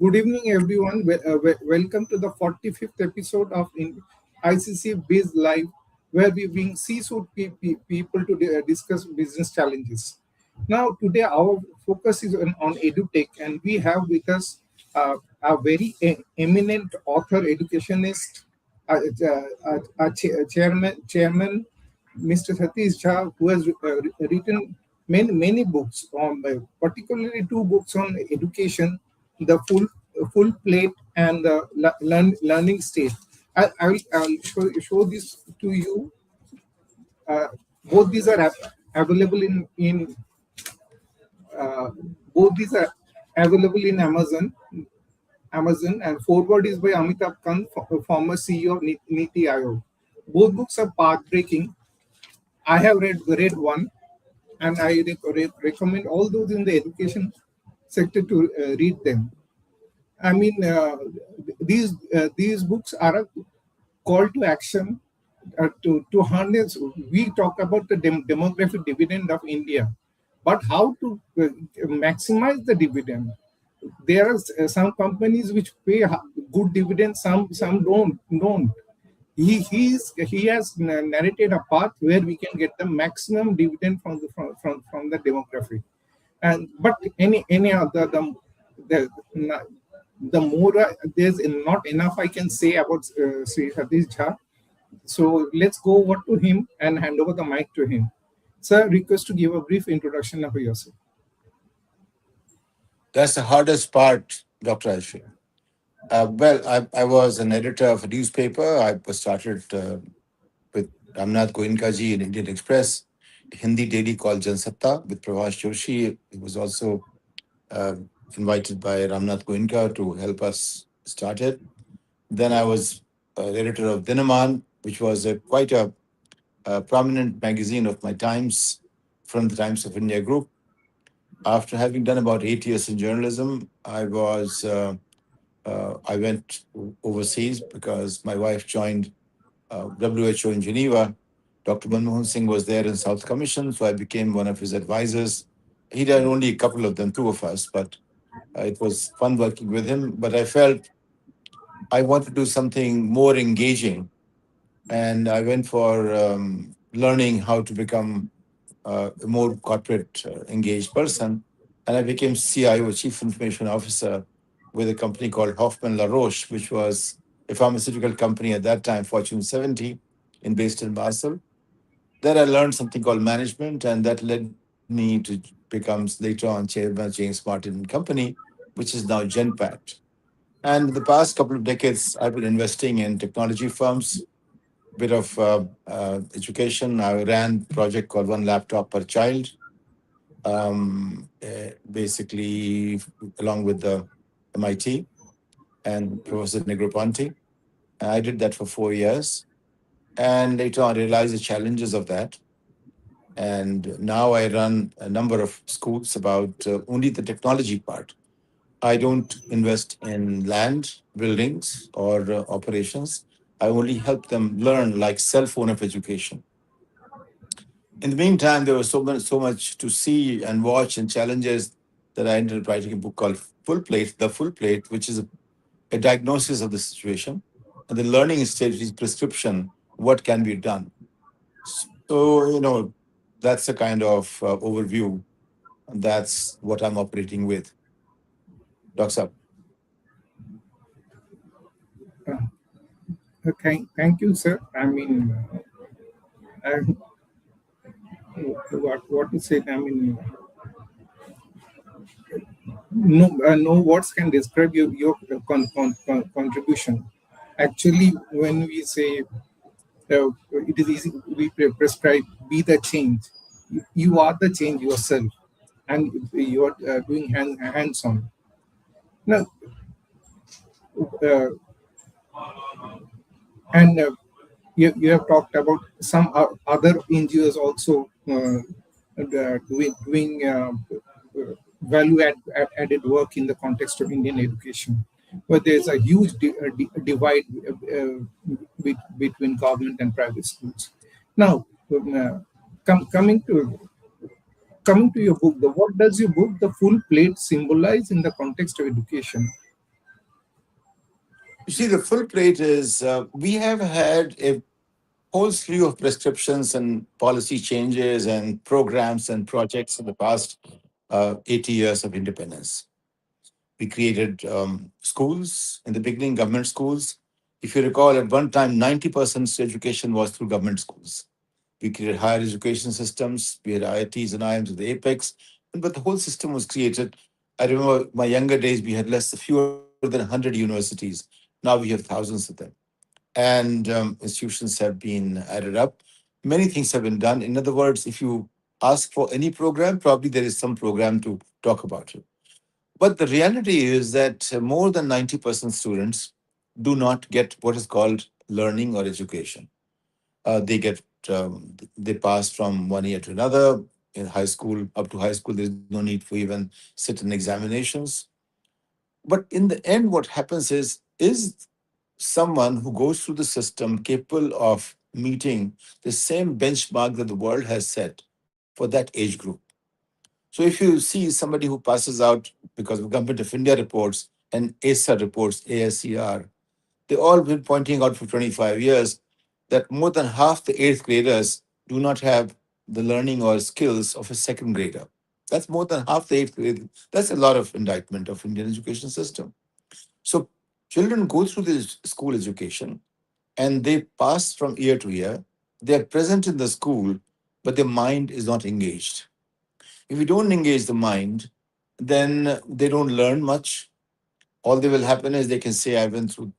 Good evening, everyone. Welcome to the 45th episode of ICC BiZ Live, where we bring C-suite people to discuss business challenges. Now, today our focus is on EduTech, and we have with us a very eminent author, educationist, chairman, Mr. Satish Jha, who has written many books, particularly two books on education, the full plate and the learning stage. I'll show this to you. Uh, both these are available in uh, both these are available in Amazon, and forward is by Amitabh Kant, former CEO of Niti Aayog. Both books are path-breaking. I have read one, and I recommend all those in the education sector to read them. I mean, these books are a call to action to harness. We talk about the demographic dividend of India, but how to maximize the dividend? There are some companies which pay good dividends, some don't. He has narrated a path where we can get the maximum dividend from the demography. And but any other the more there's not enough I can say about Sri Satish Jha. So let's go over to him and hand over the mic to him. Sir, request to give a brief introduction of yourself. That's the hardest part, Dr. Ashwin. I was an editor of a newspaper. I was started with Ramnath Goenka ji in Indian Express, a Hindi daily called Jansatta with Pravash Joshi. He was also uh, invited by Ramnath Goenka to help us start it. Then I was editor of Dinaman, which was quite a prominent magazine of my times from the Times of India group. After having done about 8 years in journalism, I went overseas because my wife joined WHO in Geneva. Dr. Manmohan Singh was there in South Commission, so I became one of his advisors. He did only a couple of them, two of us, but it was fun working with him. But I felt I wanted to do something more engaging, and I went for learning how to become a more corporate engaged person. And I became CIO, Chief Information Officer, with a company called Hoffman La Roche, which was a pharmaceutical company at that time, Fortune 70, based in Basel. There I learned something called management, and that led me to become later on chairman of James Martin and Company, which is now Genpact. And the past couple of decades, I've been investing in technology firms, bit of education. I ran a project called One Laptop Per Child, basically along with the MIT and Professor Negroponte. I did that for 4 years. And later on, I realized the challenges of that. And now I run a number of schools about only the technology part. I don't invest in land, buildings, or operations. I only help them learn like cell phone of education. In the meantime, there was so much to see and watch and challenges that I ended up writing a book called Full Plate, The Full Plate, which is a diagnosis of the situation. And the learning stage is prescription, what can be done. So, that's a kind of overview. That's what I'm operating with. Dr. Thank you, sir. I mean, uh, what to say? I mean, no words can describe your contribution. Actually, when we say it is easy, we prescribe be the change. You are the change yourself, and you are doing hands-on. Now, uh, and you have talked about some other NGOs also doing added work in the context of Indian education, where there's a huge divide between government and private schools. Now, coming to your book, what does your book, The Full Plate, symbolize in the context of education? You see, the full plate is we have had a whole slew of prescriptions and policy changes and programs and projects in the past 80 years of independence. We created schools in the beginning, government schools. If you recall, at one time, 90% education was through government schools. We created higher education systems. We had IITs and IIMs with the apex, but the whole system was created. I remember my younger days, we had fewer than 100 universities. Now we have thousands of them. And institutions have been added up. Many things have been done. In other words, if you ask for any program, probably there is some program to talk about it. But the reality is that more than 90% students do not get what is called learning or education. They get they pass from one year to another. In high school, up to high school, there's no need for even sit in examinations. But in the end, what happens is someone who goes through the system capable of meeting the same benchmark that the world has set for that age group. So if you see somebody who passes out because of Government of India reports and ASER reports, ASER, they all been pointing out for 25 years that more than half the eighth graders do not have the learning or skills of a second grader. That's more than half the eighth grade. That's a lot of indictment of Indian education system. So children go through this school education and they pass from year to year. They are present in the school, but their mind is not engaged. If you don't engage the mind, then they don't learn much. All that will happen is they can say, I went through,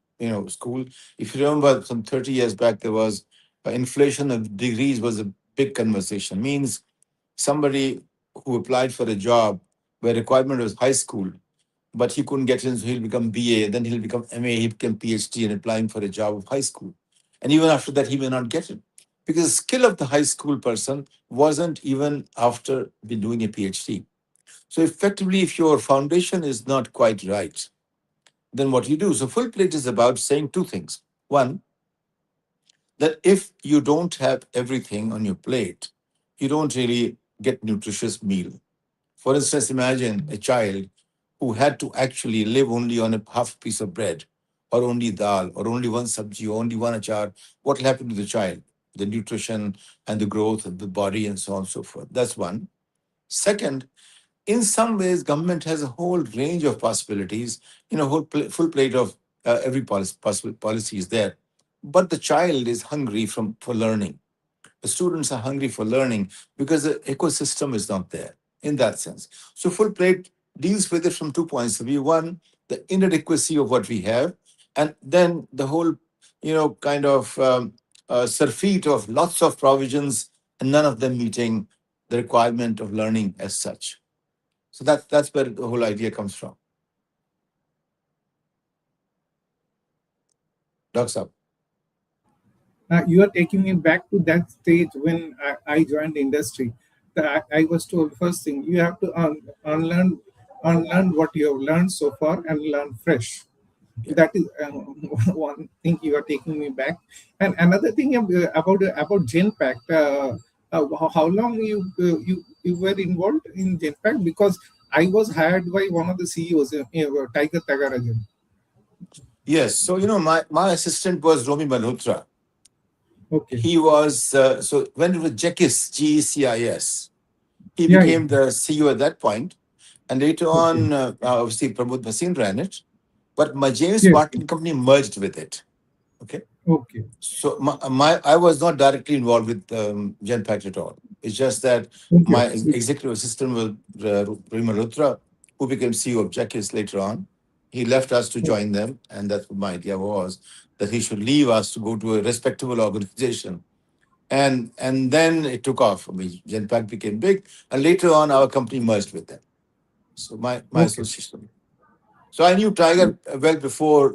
school. If you remember some 30 years back, there was inflation of degrees was a big conversation. Means somebody who applied for a job where requirement was high school, but he couldn't get in, so he'll become BA, then he'll become MA, he become PhD and applying for a job of high school. And even after that, he may not get it. Because the skill of the high school person wasn't even after be doing a PhD. So effectively, if your foundation is not quite right, then what you do? So full plate is about saying two things. One, that if you don't have everything on your plate, you don't really get nutritious meal. For instance, imagine a child who had to actually live only on a half piece of bread, or only dal, or only one sabji, or only one achar. What will happen to the child? The nutrition and the growth of the body and so on and so forth. That's one. Second, in some ways, government has a whole range of possibilities, full plate of every possible policy is there. But the child is hungry for learning. The students are hungry for learning because the ecosystem is not there in that sense. So full plate deals with it from 2 points of view. One, the inadequacy of what we have, and then the whole, kind of surfeit of lots of provisions and none of them meeting the requirement of learning as such. So that's where the whole idea comes from. Doc's up. You are taking me back to that stage when I joined the industry. I was told first thing you have to unlearn what you have learned so far and learn fresh. Yeah. That is one thing you are taking me back. And another thing about Genpact. How long you were involved in Genpact? Because I was hired by one of the CEOs, Tiger Tagarajan. Yes. So my assistant was Romi Malhotra. Okay. He was so when it was Jekis, GECIS, he Yeah. Yeah. became the CEO at that point, and later Okay. on, obviously Pramod Bhasin ran it, but my James Yes. Martin company merged with it. Okay. Okay. So my I was not directly involved with Genpact at all. It's just that Okay. my executive assistant was Rima Luthra, who became CEO of Jackis later on. He left us to join them, and that's what my idea was, that he should leave us to go to a respectable organization. And then it took off. I mean, Genpact became big, and later on our company merged with them. So my Okay. association. So I knew Tiger well before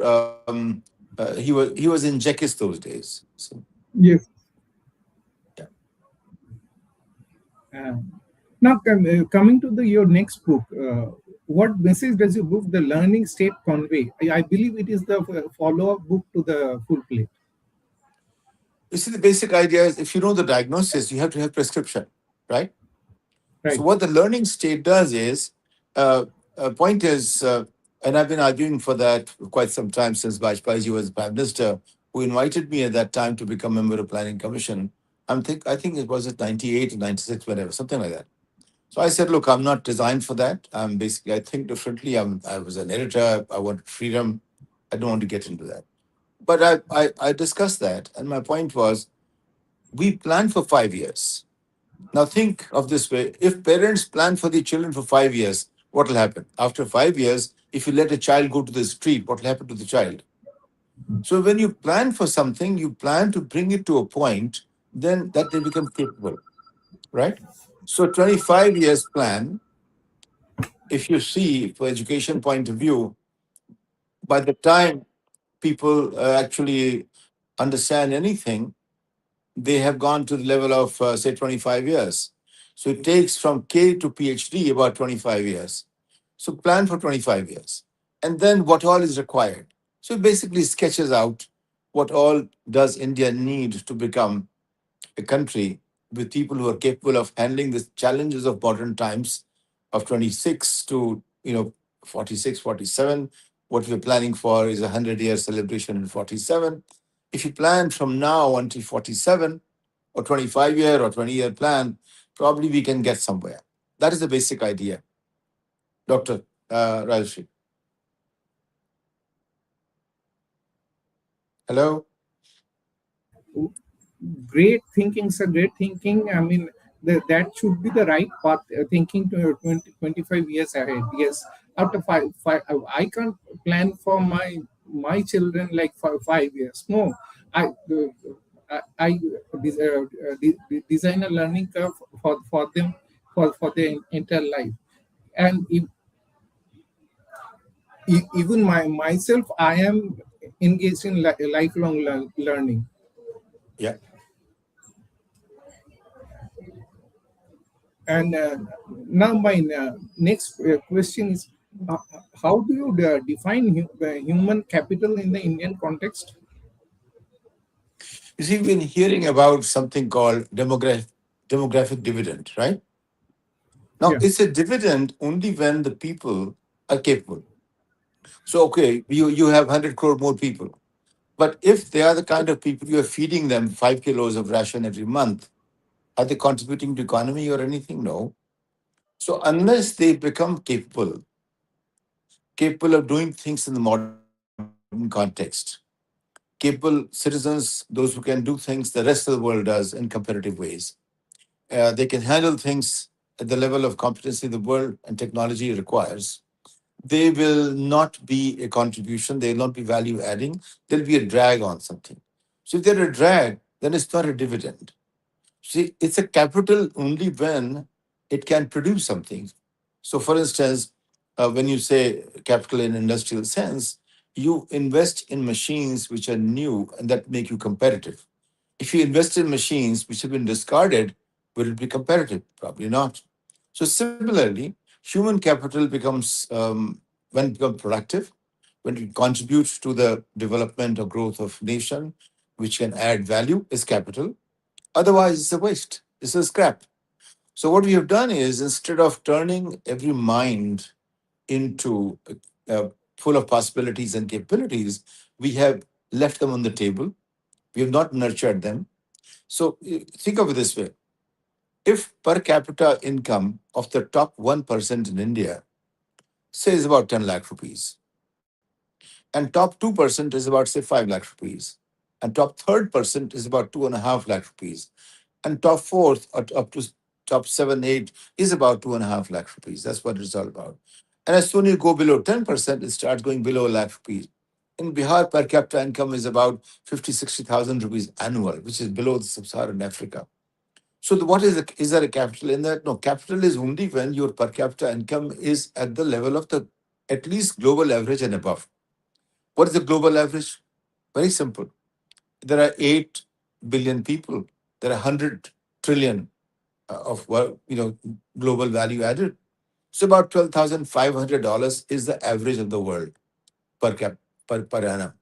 he was in Jackis those days. So Yes. yeah. Uh, Now, coming to your next book, what message does your book, The Learning State, convey? I believe it is the follow-up book to the full play, You see, the basic idea is if you know the diagnosis, you have to have prescription, right? So right? what the learning state does is, point is, And I've been arguing for that for quite some time since Vajpayee was Prime Minister, who invited me at that time to become member of Planning Commission. I think it was at 98 or 96, whatever, something like that. So I said, look, I'm not designed for that. I'm basically, I think differently. I was an editor. I wanted freedom. I don't want to get into that. But I discussed that. And my point was, we plan for 5 years. Now think of this way. If parents plan for the children for 5 years, what will happen? After 5 years, if you let a child go to the street, what will happen to the child? So when you plan for something, you plan to bring it to a point, then that they become capable, right? So 25 years plan, if you see for education point of view, by the time people actually understand anything, they have gone to the level of, say, 25 years. So it takes from K to PhD about 25 years. So plan for 25 years. And then what all is required. So it basically sketches out what all does India need to become a country with people who are capable of handling the challenges of modern times of 26 to 46, 47. What we're planning for is a 100-year celebration in 47. If you plan from now until 47, or 25-year or 20-year plan, probably we can get somewhere. That is the basic idea. Dr. Rajshri. Hello? Great thinking, sir. Great thinking. I mean, that should be the right path. Thinking to 20, 25 years ahead. Yes, after I can't plan for my children like for 5 years. No, I design a learning curve for them for their entire life. And even myself, I am engaged in lifelong learning. Yeah. And now my next question is, uh, how do you define human capital in the Indian context? You see, we've been hearing about something called demographic dividend, right? Now, Yeah. it's a dividend only when the people are capable. So, okay, you have 100 crore more people. But if they are the kind of people you are feeding them 5 kilos of ration every month, are they contributing to economy or anything? No. So unless they become capable of doing things in the modern context, capable citizens, those who can do things the rest of the world does in competitive ways. They can handle things at the level of competency the world and technology requires. They will not be a contribution, they will not be value adding, they'll be a drag on something. So if they're a drag, then it's not a dividend. See, it's a capital only when it can produce something. So, for instance, when you say capital in industrial sense, you invest in machines which are new and that make you competitive. If you invest in machines which have been discarded, will it be competitive? Probably not. So, similarly, human capital becomes, when it becomes productive, when it contributes to the development or growth of nation, which can add value, is capital. Otherwise, it's a waste. It's a scrap. So what we have done is instead of turning every mind into full of possibilities and capabilities, we have left them on the table. We have not nurtured them. So think of it this way: if per capita income of the top 1% in India, say, is about 10 lakh rupees, and top 2% is about, say, 5 lakh rupees, and top third percent is about 2.5 lakh rupees, and top fourth up to top seven, eight is about 2.5 lakh rupees. That's what it's all about. And as soon as you go below 10%, it starts going below a lakh rupees. In Bihar, per capita income is about 50, 60,000 rupees annual, which is below the sub-Saharan Africa. So what is there a capital in that? No, capital is only when your per capita income is at the level of the at least global average and above. What is the global average? Very simple. There are 8 billion people. There are 100 trillion of global value added. So about $12,500 is the average of the world per cap per annum.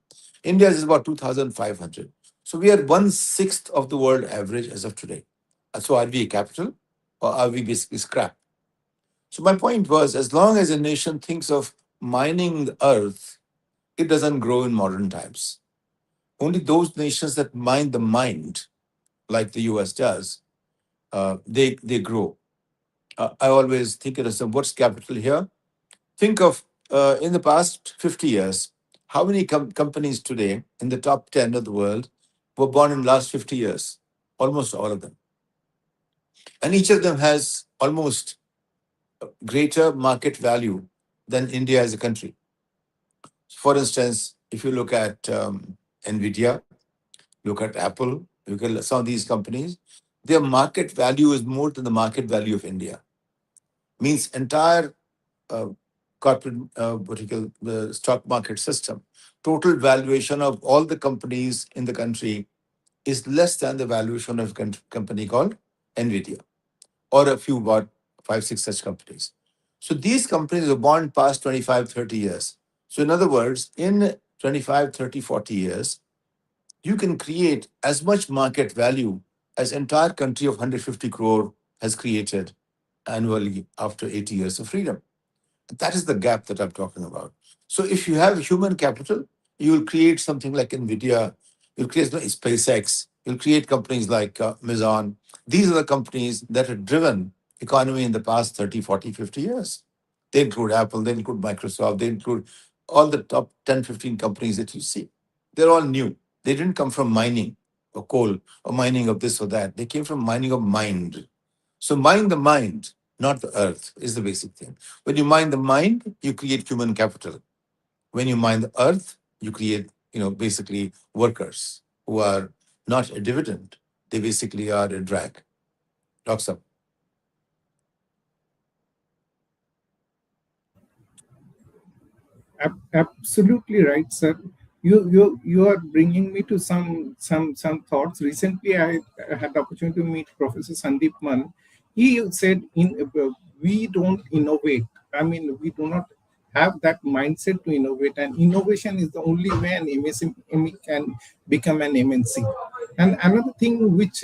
India is about 2,500. So we are 1/6 of the world average as of today. So are we a capital or are we basically scrap? So my point was, as long as a nation thinks of mining the earth, it doesn't grow in modern times. Only those nations that mine the mind, like the US does, they grow. I always think of what's capital here? Think of in the past 50 years, how many companies today in the top 10 of the world were born in the last 50 years? Almost all of them. And each of them has almost greater market value than India as a country. For instance, if you look at NVIDIA, look at Apple, look at some of these companies, their market value is more than the market value of India. Means entire uh, corporate, what you call the stock market system, total valuation of all the companies in the country is less than the valuation of a company called NVIDIA or a few, about five, six such companies. So these companies were born past 25, 30 years. So in other words, in 25, 30, 40 years, you can create as much market value as entire country of 150 crore has created annually after 80 years of freedom. That is the gap that I'm talking about. So if you have human capital, you will create something like NVIDIA, you'll create SpaceX, you'll create companies like Amazon. These are the companies that have driven economy in the past 30, 40, 50 years. They include Apple, they include Microsoft, they include all the top 10, 15 companies that you see. They're all new. They didn't come from mining or coal or mining of this or that. They came from mining of mind. So mine the mind, not the earth, is the basic thing. When you mine the mind, you create human capital. When you mine the earth, you create, basically workers who are not a dividend. They basically are a drag. Locks up. Absolutely right, sir. You are bringing me to some thoughts. Recently, I had the opportunity to meet Professor Sandeep Man. He said, we don't innovate. I mean, we do not have that mindset to innovate, and innovation is the only way an MSME can become an MNC. And another thing which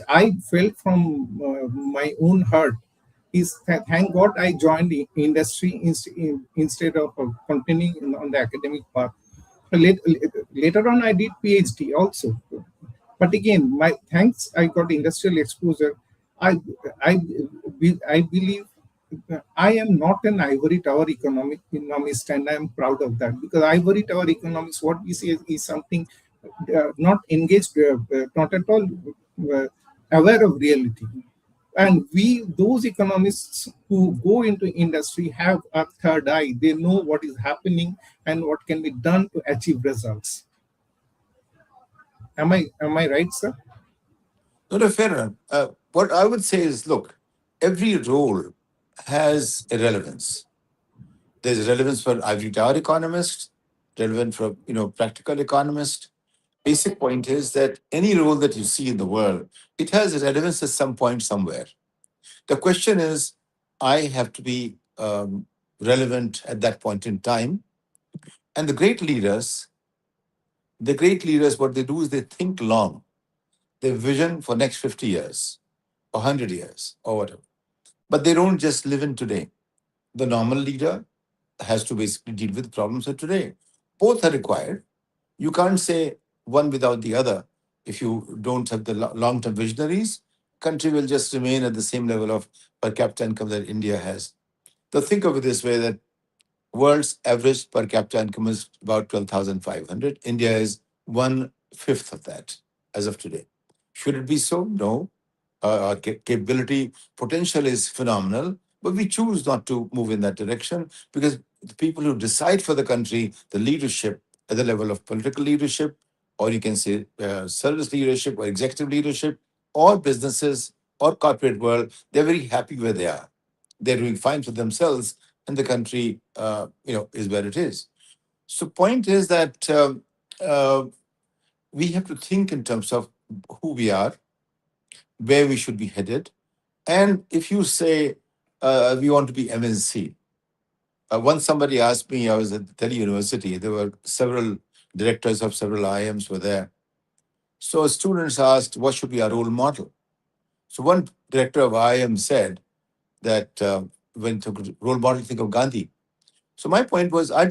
I felt from my own heart is that thank God I joined the industry instead of continuing on the academic path. Later on, I did PhD also. But again, my thanks I got industrial exposure. I I I believe I am not an ivory tower economist, and I am proud of that because ivory tower economics, what we see is something not engaged, not at all uh, aware of reality. And we, those economists who go into industry, have a third eye. They know what is happening and what can be done to achieve results. Am I right, sir? No, no, fair enough. What I would say is, look, every role has a relevance. There's relevance for ivory tower economists, relevant for practical economists. Basic point is that any role that you see in the world, it has a relevance at some point somewhere. The question is, I have to be relevant at that point in time. And the great leaders, what they do is they think long. They vision for next 50 years or 100 years or whatever. But they don't just live in today. The normal leader has to basically deal with problems of today. Both are required. You can't say one without the other. If you don't have the long-term visionaries, country will just remain at the same level of per capita income that India has. So think of it this way, that world's average per capita income is about 12,500. India is one fifth of that as of today. Should it be so? No. Our capability potential is phenomenal, but we choose not to move in that direction because the people who decide for the country, the leadership at the level of political leadership, or you can say service leadership or executive leadership, or businesses or corporate world, they're very happy where they are. They're doing fine for themselves, and the country, is where it is. So, point is that uh, we have to think in terms of who we are, where we should be headed, and if you say we want to be MNC, once somebody asked me, I was at Delhi University. There were several directors of several IIMs were there. So students asked, what should be our role model? So one director of IIM said that when role model, think of Gandhi. So my point was, I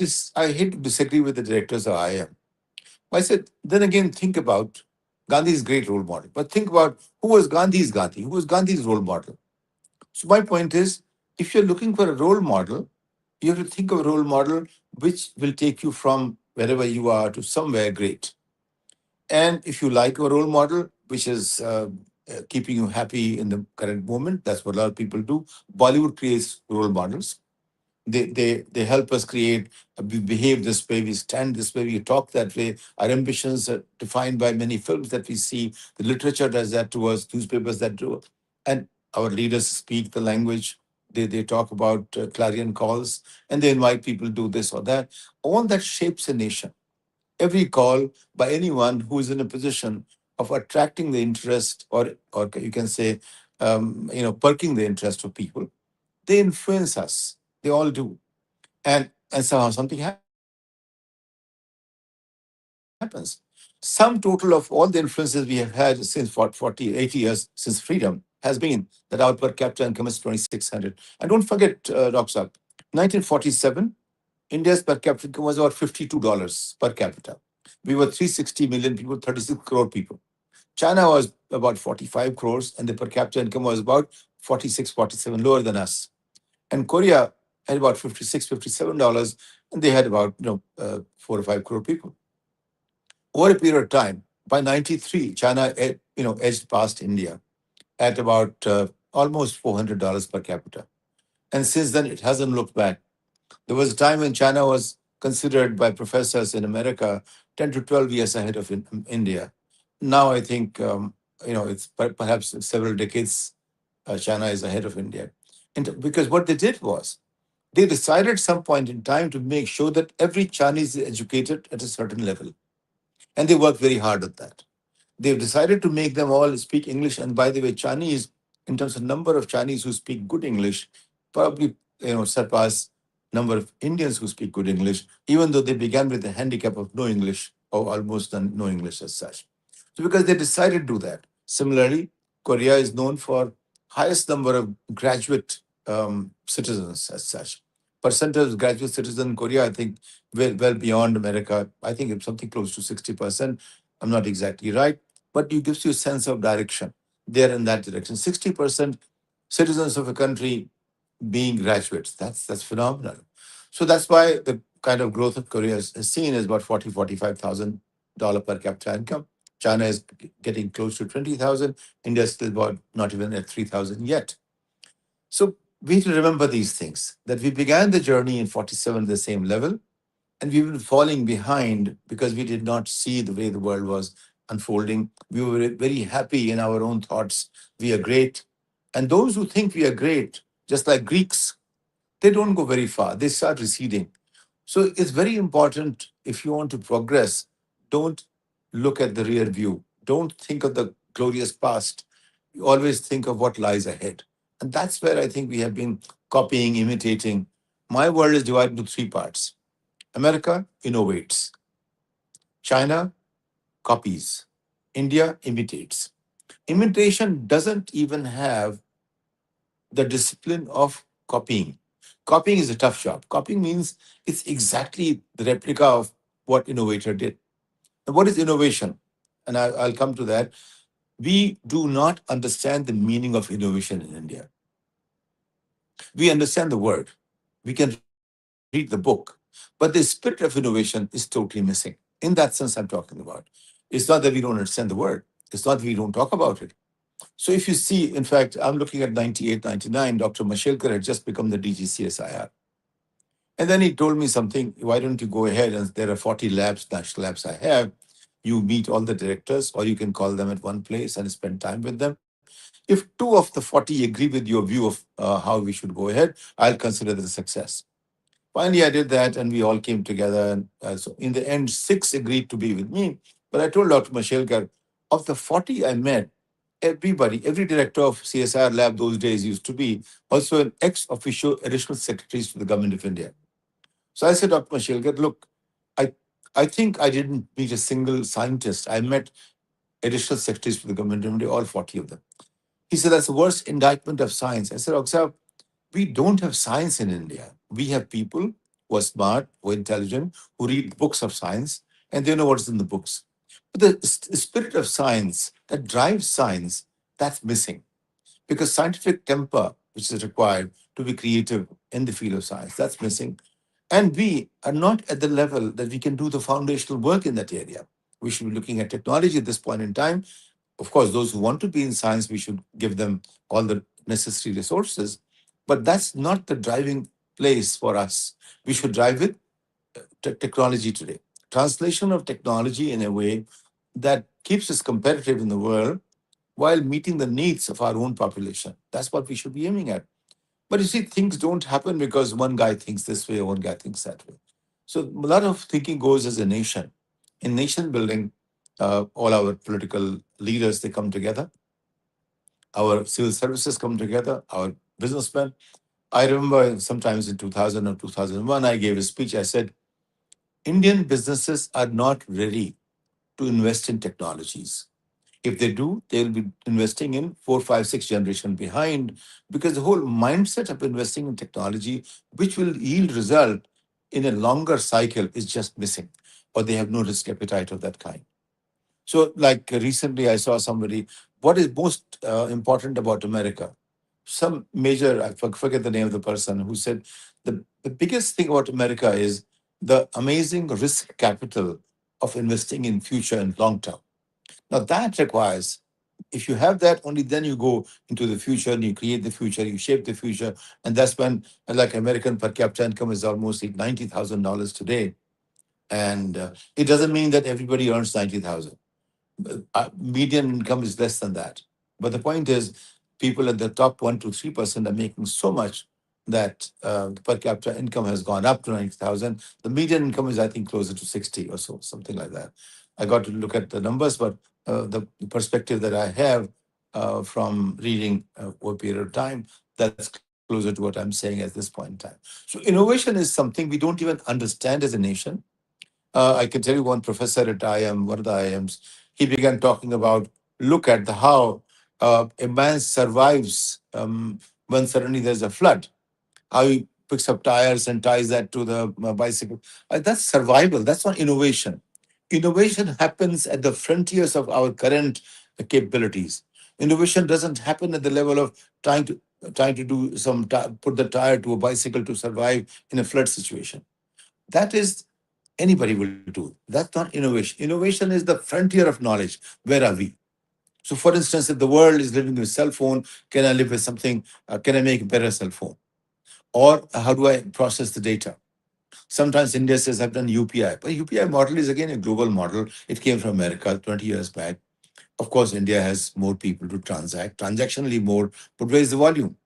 hate to disagree with the directors of IIM. I said, then again, think about Gandhi's great role model. But think about who was Gandhi's Gandhi, who was Gandhi's role model. So my point is, if you're looking for a role model, you have to think of a role model which will take you from wherever you are to somewhere great. And if you like a role model which is keeping you happy in the current moment, that's what a lot of people do. Bollywood creates role models. They help us create. We behave this way, we stand this way, we talk that way. Our ambitions are defined by many films that we see. The literature does that to us, newspapers that do, and our leaders speak the language. They talk about clarion calls, and they invite people to do this or that. All that shapes a nation. Every call by anyone who is in a position of attracting the interest, or you can say, perking the interest of people, they influence us. They all do. And somehow something happens. Sum total of all the influences we have had since 40, 80 years since freedom has been that our per capita income is 2,600. And don't forget, Dr. Saab, 1947, India's per capita income was about $52 per capita. We were 360 million people, 36 crore people. China was about 45 crores, and the per capita income was about 46, 47, lower than us. And Korea had about 56, $57, and they had about 4 or 5 crore people. Over a period of time, by 93, China edged past India at about almost $400 per capita. And since then, it hasn't looked back. There was a time when China was considered by professors in America 10 to 12 years ahead of India. Now I think it's perhaps several decades China is ahead of India. And because what they did was they decided at some point in time to make sure that every Chinese is educated at a certain level. And they worked very hard at that. They've decided to make them all speak English. And by the way, Chinese, in terms of number of Chinese who speak good English, probably surpass number of Indians who speak good English, even though they began with the handicap of no English or almost no English as such. So because they decided to do that. Similarly, Korea is known for highest number of graduate citizens as such. Percentage of graduate citizens in Korea, I think, well beyond America. I think it's something close to 60%. I'm not exactly right, but it gives you a sense of direction. They're in that direction. 60% citizens of a country being graduates. That's phenomenal. So that's why the kind of growth of Korea is seen as about 40, $45,000 per capita income. China is getting close to 20,000. India is still about not even at 3,000 yet. So we need to remember these things, that we began the journey in 47 at the same level, and we've been falling behind because we did not see the way the world was unfolding. We were very happy in our own thoughts. We are great. And those who think we are great, just like Greeks, they don't go very far. They start receding. So it's very important, if you want to progress, don't look at the rear view. Don't think of the glorious past. You always think of what lies ahead. And that's where I think we have been copying, imitating. My world is divided into three parts. America innovates. China copies. India imitates. Imitation doesn't even have the discipline of copying. Copying is a tough job. Copying means it's exactly the replica of what innovator did. And what is innovation? And I'll come to that. We do not understand the meaning of innovation in India. We understand the word. We can read the book. But the spirit of innovation is totally missing. In that sense, I'm talking about. It's not that we don't understand the word. It's not that we don't talk about it. So if you see, in fact, I'm looking at 98, 99, Dr. Mashelkar had just become the DG CSIR. And then he told me something, why don't you go ahead, and there are 40 labs, national labs I have. You meet all the directors, or you can call them at one place and spend time with them. If two of the 40 agree with your view of how we should go ahead, I'll consider that a success. Finally, I did that, and we all came together. And so in the end, 6 agreed to be with me. But I told Dr. Mashelkar, of the 40 I met, everybody, every director of CSIR lab those days used to be also an ex officio additional secretaries to the government of India. So I said, Dr. Mashelkar, look, I, I think I didn't meet a single scientist. I met additional secretaries to the government of India, all 40 of them. He said, that's the worst indictment of science. I said, Dr. Saab, we don't have science in India. We have people who are smart, who are intelligent, who read books of science, and they know what's in the books. But the spirit of science that drives science, that's missing because scientific temper, which is required to be creative in the field of science, that's missing. And we are not at the level that we can do the foundational work in that area. We should be looking at technology at this point in time. Of course, those who want to be in science, we should give them all the necessary resources. But that's not the driving place for us. We should drive with technology today. Translation of technology in a way that keeps us competitive in the world while meeting the needs of our own population. That's what we should be aiming at. But you see, things don't happen because one guy thinks this way or one guy thinks that way. So a lot of thinking goes as a nation. In nation building, all our political leaders, they come together. Our civil services come together, our businessmen. I remember sometimes in 2000 or 2001, I gave a speech. I said, Indian businesses are not ready to invest in technologies. If they do, they'll be investing in four, five, six generation behind because the whole mindset of investing in technology, which will yield result in a longer cycle, is just missing, or they have no risk appetite of that kind. So, like recently, I saw somebody. What is most important about America? Some major, I forget the name of the person who said the biggest thing about America is the amazing risk capital of investing in future and long term. Now that requires, if you have that, only then you go into the future and you create the future, you shape the future. And that's when, like American per capita income is almost like $90,000 today. And it doesn't mean that everybody earns 90,000. Median income is less than that. But the point is, people at the top 1 to 3% are making so much that the per capita income has gone up to 90,000. The median income is, I think, closer to 60 or so, something like that. I got to look at the numbers, but the perspective that I have from reading over a period of time, that's closer to what I'm saying at this point in time. So innovation is something we don't even understand as a nation. I can tell you one professor at IIM, one of the IIMs, he began talking about look at the how a man survives when suddenly there's a flood. How he picks up tires and ties that to the bicycle. That's survival. That's not innovation. Innovation happens at the frontiers of our current capabilities. Innovation doesn't happen at the level of trying to do put the tire to a bicycle to survive in a flood situation. That is anybody will do. That's not innovation. Innovation is the frontier of knowledge. Where are we? So, for instance, if the world is living with a cell phone, can I live with something? Can I make a better cell phone? Or how do I process the data? Sometimes India says, I've done UPI. But UPI model is again a global model. It came from America 20 years back. Of course, India has more people to transact, transactionally more, but where is the volume?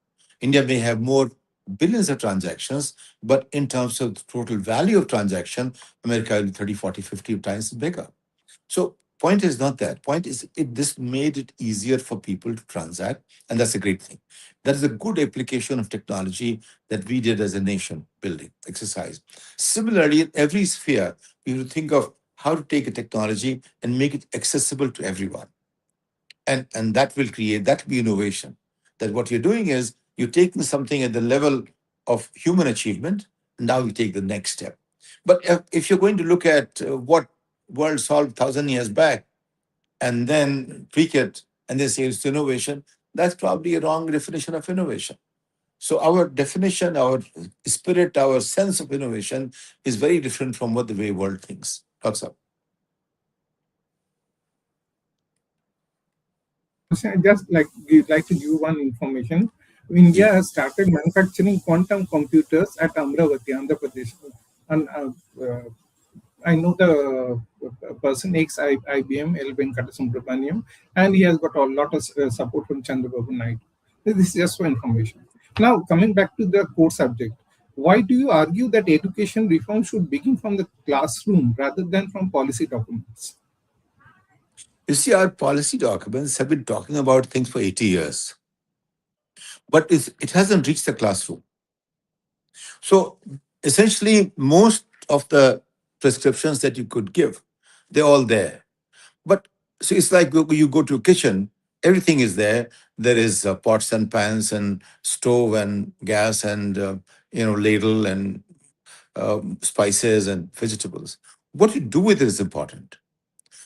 India may have more billions of transactions, but in terms of the total value of transaction, America will be 30, 40, 50 times bigger. So point is not that. Point is this made it easier for people to transact, and that's a great thing. That is a good application of technology that we did as a nation building exercise. Similarly, in every sphere, we will think of how to take a technology and make it accessible to everyone. And that will be innovation. That what you're doing is you're taking something at the level of human achievement, and now you take the next step. But if you're going to look at what world solved 1,000 years back and then tweak it and then say it's innovation, that's probably a wrong definition of innovation. So our definition, our spirit, our sense of innovation is very different from what the way world thinks. Talks up. So I like to give one information. India has started manufacturing quantum computers at Amravati, Andhra Pradesh. And I know the person ex IBM, L. Venkata Subramaniam, and he has got a lot of support from Chandrababu Naidu. This is just for information. Now, coming back to the core subject, why do you argue that education reform should begin from the classroom rather than from policy documents? You see, our policy documents have been talking about things for 80 years, but it hasn't reached the classroom. So essentially, most of the prescriptions that you could give, they're all there. But so it's like you go to a kitchen, everything is there. There is pots and pans and stove and gas and ladle and spices and vegetables. What you do with it is important.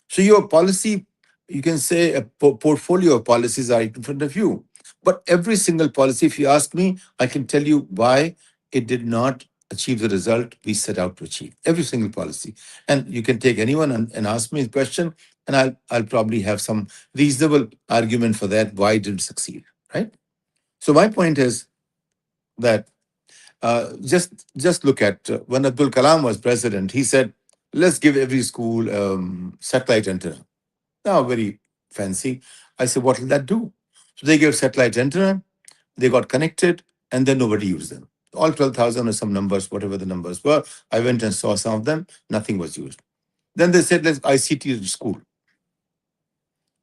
So your policy, you can say a portfolio of policies are in front of you. But every single policy, if you ask me, I can tell you why it did not achieve the result we set out to achieve. Every single policy. And you can take anyone and ask me a question, and I'll probably have some reasonable argument for that, why it didn't succeed. Right? So my point is that just look at when Abdul Kalam was president, he said, let's give every school satellite antenna. Now, very fancy. I said, what will that do? So they gave satellite antenna, they got connected, and then nobody used them. All 12,000 or some numbers, whatever the numbers were. I went and saw some of them, nothing was used. Then they said, let's ICT to school.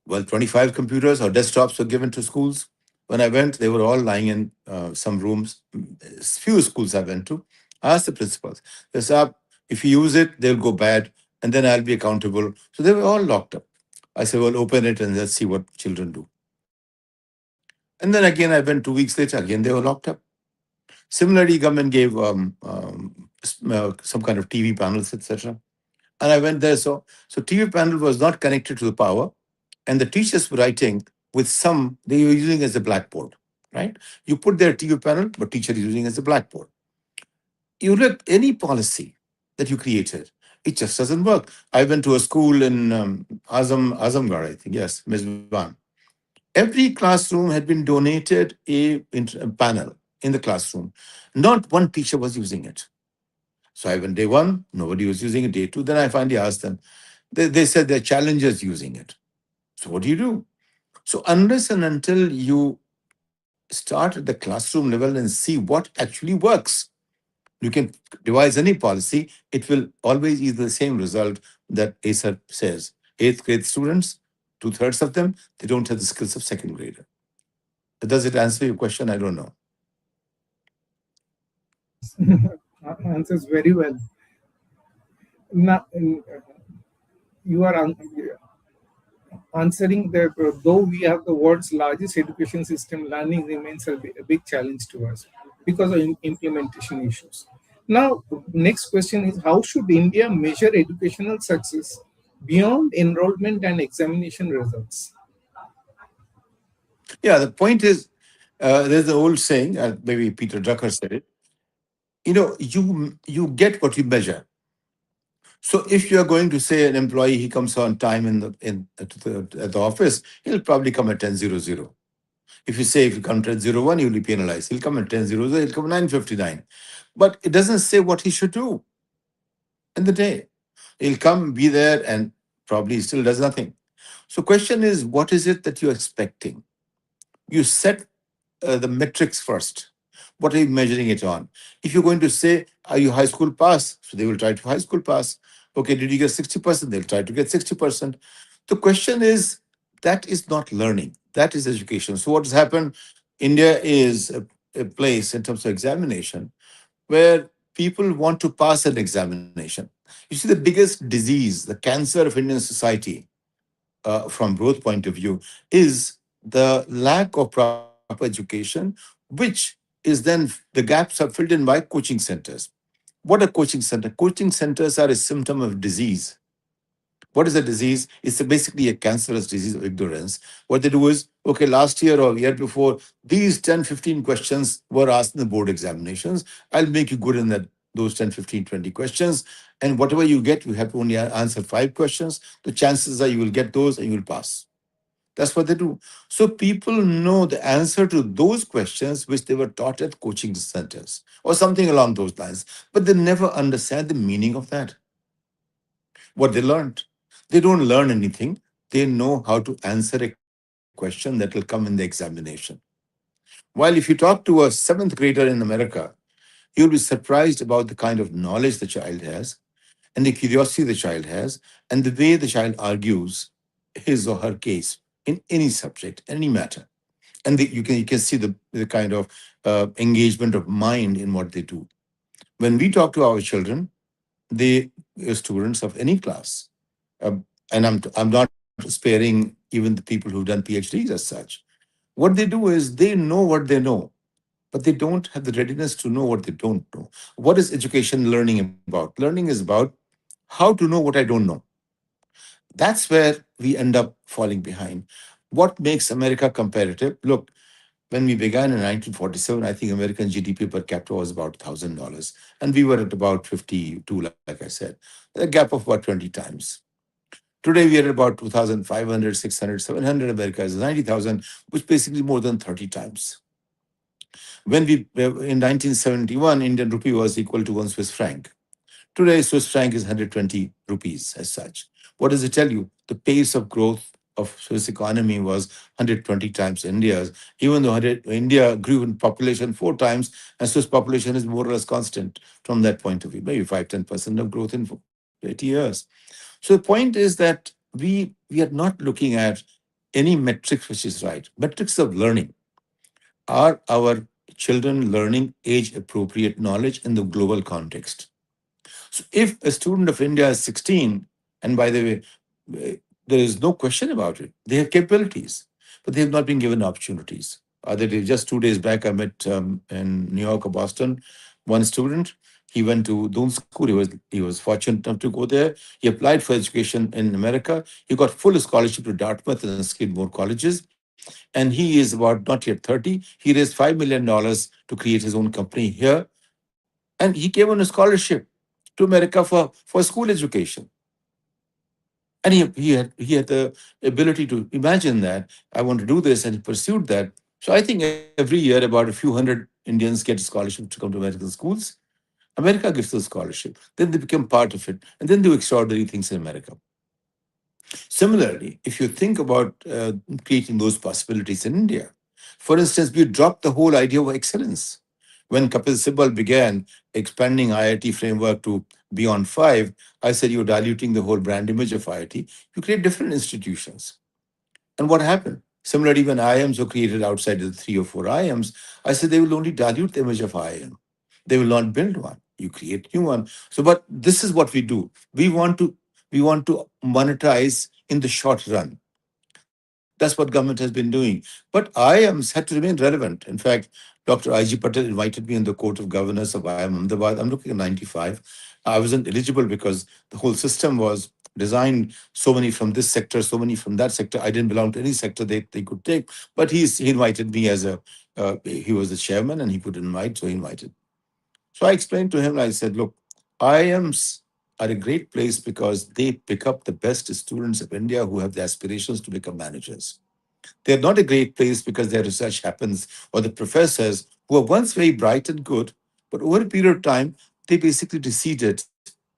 Well, 25 computers or desktops were given to schools. When I went, they were all lying in some rooms. Few schools I went to. I asked the principals, they said, if you use it, they'll go bad, and then I'll be accountable. So they were all locked up. I said, well, open it and let's see what children do. And then again, I went 2 weeks later, again, they were locked up. Similarly, government gave some kind of TV panels, etc. And I went there. So TV panel was not connected to the power, and the teachers were writing with some, they were using as a blackboard, right? You put their TV panel, but teacher is using as a blackboard. You look any policy that you created, it just doesn't work. I went to a school in Azamgarh, I think, yes, Mizban. Every classroom had been donated a panel in the classroom. Not one teacher was using it. So I went day one, nobody was using it. Day two, then I finally asked them. They said they're challengers using it. So what do you do? So unless and until you start at the classroom level and see what actually works, you can devise any policy, it will always yield the same result that ASER says. Eighth grade students, two-thirds of them, they don't have the skills of second grader. Does it answer your question? I don't know. Answers very well. Now, you are answering that though we have the world's largest education system, learning remains a big challenge to us because of implementation issues. Now, next question is, how should India measure educational success beyond enrollment and examination results? Yeah, the point is, there's an old saying, maybe Peter Drucker said it. You get what you measure. So if you are going to say an employee he comes on time at the office, he'll probably come at 10:00. If you say if you come 10:01, you'll be penalized. He'll come at 10:00, he'll come 9:59. But it doesn't say what he should do in the day. He'll come, be there, and probably he still does nothing. So question is, what is it that you're expecting? You set the metrics first. What are you measuring it on? If you're going to say, are you high school pass? So they will try to high school pass. Okay, did you get 60%? They'll try to get 60%. The question is, that is not learning. That is education. So what has happened? India is a place in terms of examination where people want to pass an examination. You see, the biggest disease, the cancer of Indian society, from growth point of view, is the lack of proper education, which is then the gaps are filled in by coaching centers. What are coaching centers? Coaching centers are a symptom of disease. What is a disease? It's basically a cancerous disease of ignorance. What they do is, okay, last year or year before, these 10, 15 questions were asked in the board examinations. I'll make you good in those 10, 15, 20 questions. And whatever you get, you have to only answer 5 questions. The chances are you will get those and you will pass. That's what they do. So people know the answer to those questions which they were taught at coaching centers or something along those lines, but they never understand the meaning of that, what they learned. They don't learn anything. They know how to answer a question that will come in the examination. While if you talk to a seventh grader in America, you'll be surprised about the kind of knowledge the child has and the curiosity the child has and the way the child argues his or her case in any subject, any matter. And you can see the kind of engagement of mind in what they do. When we talk to our children, they are students of any class, and I'm not sparing even the people who've done PhDs as such. What they do is they know what they know. but they don't have the readiness to know what they don't know. What is education learning about? Learning is about how to know what I don't know. That's where we end up falling behind. What makes America competitive? Look, when we began in 1947, I think American GDP per capita was about $1,000, and we were at about 52, like I said, a gap of about 20 times. Today, we are at about 2,500, 600, 700. America is 90,000, which basically more than 30 times. When we in 1971, Indian rupee was equal to one Swiss franc. Today, Swiss franc is 120 rupees as such. What does it tell you? The pace of growth of Swiss economy was 120 times India's, even though India grew in population 4 times, and Swiss population is more or less constant from that point of view, maybe 5-10% of growth in 80 years. So the point is that we are not looking at any metrics which is right. Metrics of learning. Are our children learning age appropriate knowledge in the global context? So if a student of India is 16, and by the way, there is no question about it, they have capabilities, but they have not been given opportunities. Other day, just 2 days back, I met in New York or Boston one student. He went to Doon School. He was fortunate enough to go there. He applied for education in America. He got full scholarship to Dartmouth and Skidmore colleges. And he is about not yet 30. He raised $5 million to create his own company here. And he came on a scholarship to America for school education. And he had the ability to imagine that I want to do this, and he pursued that. So I think every year about a few hundred Indians get a scholarship to come to American schools. America gives the scholarship. Then they become part of it, and then do extraordinary things in America. Similarly, if you think about creating those possibilities in India, for instance, we dropped the whole idea of excellence. When Kapil Sibal began expanding IIT framework to beyond five, I said you're diluting the whole brand image of IIT. You create different institutions. And what happened? Similarly, when IIMs were created outside of the three or four IIMs, I said they will only dilute the image of IIM. They will not build one. You create new one. So, but this is what we do. We want to monetize in the short run. That's what government has been doing. But IIMs had to remain relevant. In fact, Dr. I.G. Patel invited me in the Court of Governors of IIM Ahmedabad. I'm looking at 95. I wasn't eligible because the whole system was designed so many from this sector, so many from that sector. I didn't belong to any sector they could take. But he invited me as he was the chairman and he could invite, so he invited. So I explained to him, I said, look, IIMs are a great place because they pick up the best students of India who have the aspirations to become managers. They're not a great place because their research happens, or the professors who were once very bright and good, but over a period of time, they basically receded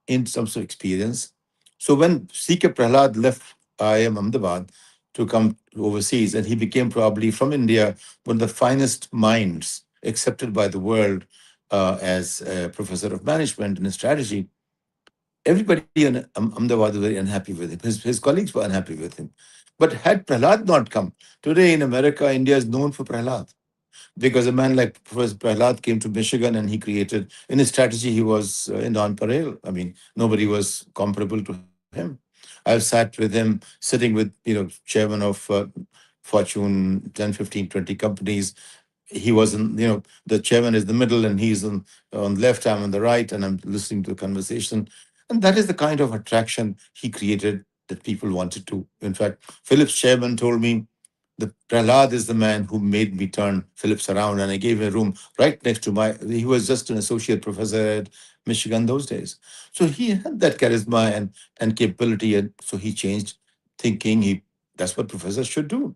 in terms of experience. So when C.K. Prahlad left IIM Ahmedabad to come overseas, and he became probably from India one of the finest minds accepted by the world as a professor of management and strategy, everybody in Ahmedabad was very unhappy with him. His colleagues were unhappy with him. But had Prahlad not come, today in America, India is known for Prahlad. Because a man like Professor Prahlad came to Michigan and he created, in his strategy, he was in non-pareil. I mean, nobody was comparable to him. I've sat with him, sitting with, chairman of Fortune 10, 15, 20 companies. He was in, the chairman is the middle and he's on the left, I'm on the right, and I'm listening to the conversation. And that is the kind of attraction he created that people wanted to. In fact, Philip's chairman told me, the Prahlad is the man who made me turn Phillips around, and I gave him a room right next to he was just an associate professor at Michigan those days. So he had that charisma and capability, and so he changed thinking. That's what professors should do.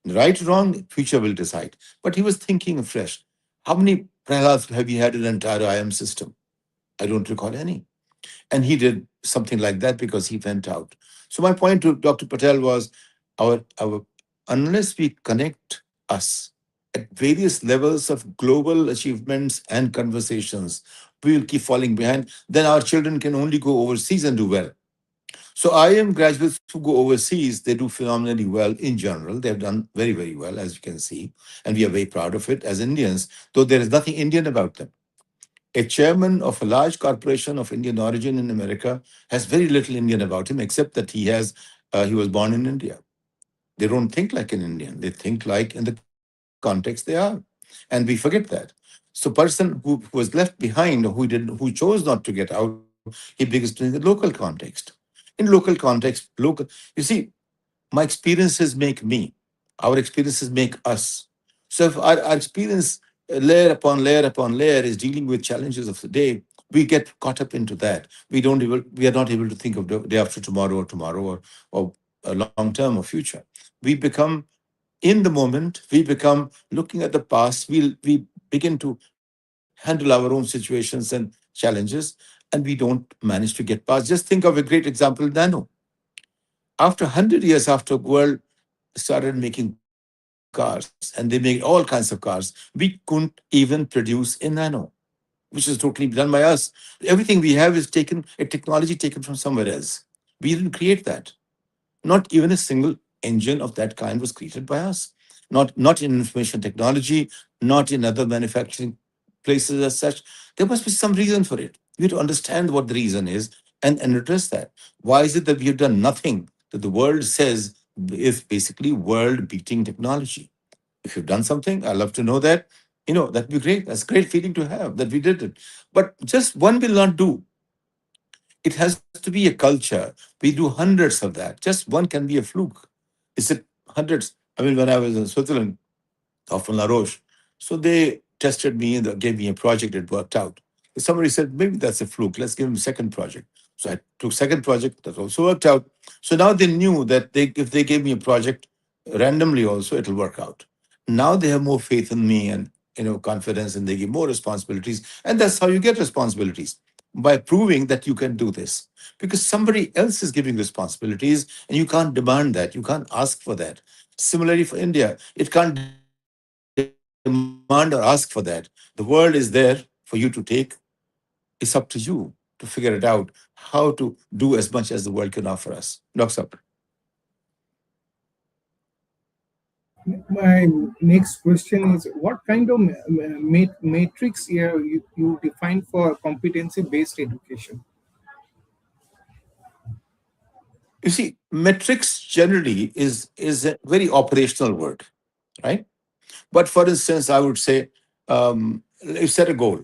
Right or wrong, future will decide. But he was thinking afresh. How many Prahlads have you had in the entire IM system? I don't recall any. And he did something like that because he went out. So my point to Dr. Patel was our unless we connect us at various levels of global achievements and conversations, we will keep falling behind. Then our children can only go overseas and do well. So IIM graduates who go overseas, they do phenomenally well in general. They've done very, very well, as you can see. And we are very proud of it as Indians, though there is nothing Indian about them. A chairman of a large corporation of Indian origin in America has very little Indian about him, except that he was born in India. They don't think like an Indian. They think like in the context they are. and we forget that. So person who was left behind, who chose not to get out, he begins to in the local context. In local context, you see, my experiences make me. Our experiences make us. So if our experience layer upon layer upon layer is dealing with challenges of the day, we get caught up into that. We are not able to think of the day after tomorrow or a long term or future. We become in the moment, we become looking at the past, we begin to handle our own situations and challenges, and we don't manage to get past. Just think of a great example, nano. After 100 years after world started making cars, and they made all kinds of cars, we couldn't even produce a nano, which is totally done by us. Everything we have is taken, a technology taken from somewhere else. We didn't create that. Not even a single engine of that kind was created by us. Not in information technology, not in other manufacturing places as such. There must be some reason for it. We have to understand what the reason is and address that. Why is it that we have done nothing that the world says is basically world beating technology? If you've done something, I'd love to know that. That'd be great. That's a great feeling to have that we did it. But just one will not do. It has to be a culture. We do hundreds of that. Just one can be a fluke. Is it hundreds? I mean, when I was in Switzerland, often La Roche, so they tested me and they gave me a project. It worked out. Somebody said, maybe that's a fluke. Let's give them a second project. So I took second project. That also worked out. So now they knew that if they gave me a project randomly also, it'll work out. Now they have more faith in me and confidence, and they give more responsibilities. And that's how you get responsibilities, by proving that you can do this. Because somebody else is giving responsibilities, and you can't demand that. You can't ask for that. Similarly for India, it can't demand or ask for that. The world is there for you to take. It's up to you to figure it out how to do as much as the world can offer us. Knocks up. My next question is, what kind of matrix you define for competency-based education? You see, metrics generally is a very operational word, right? But for instance, I would say, you set a goal.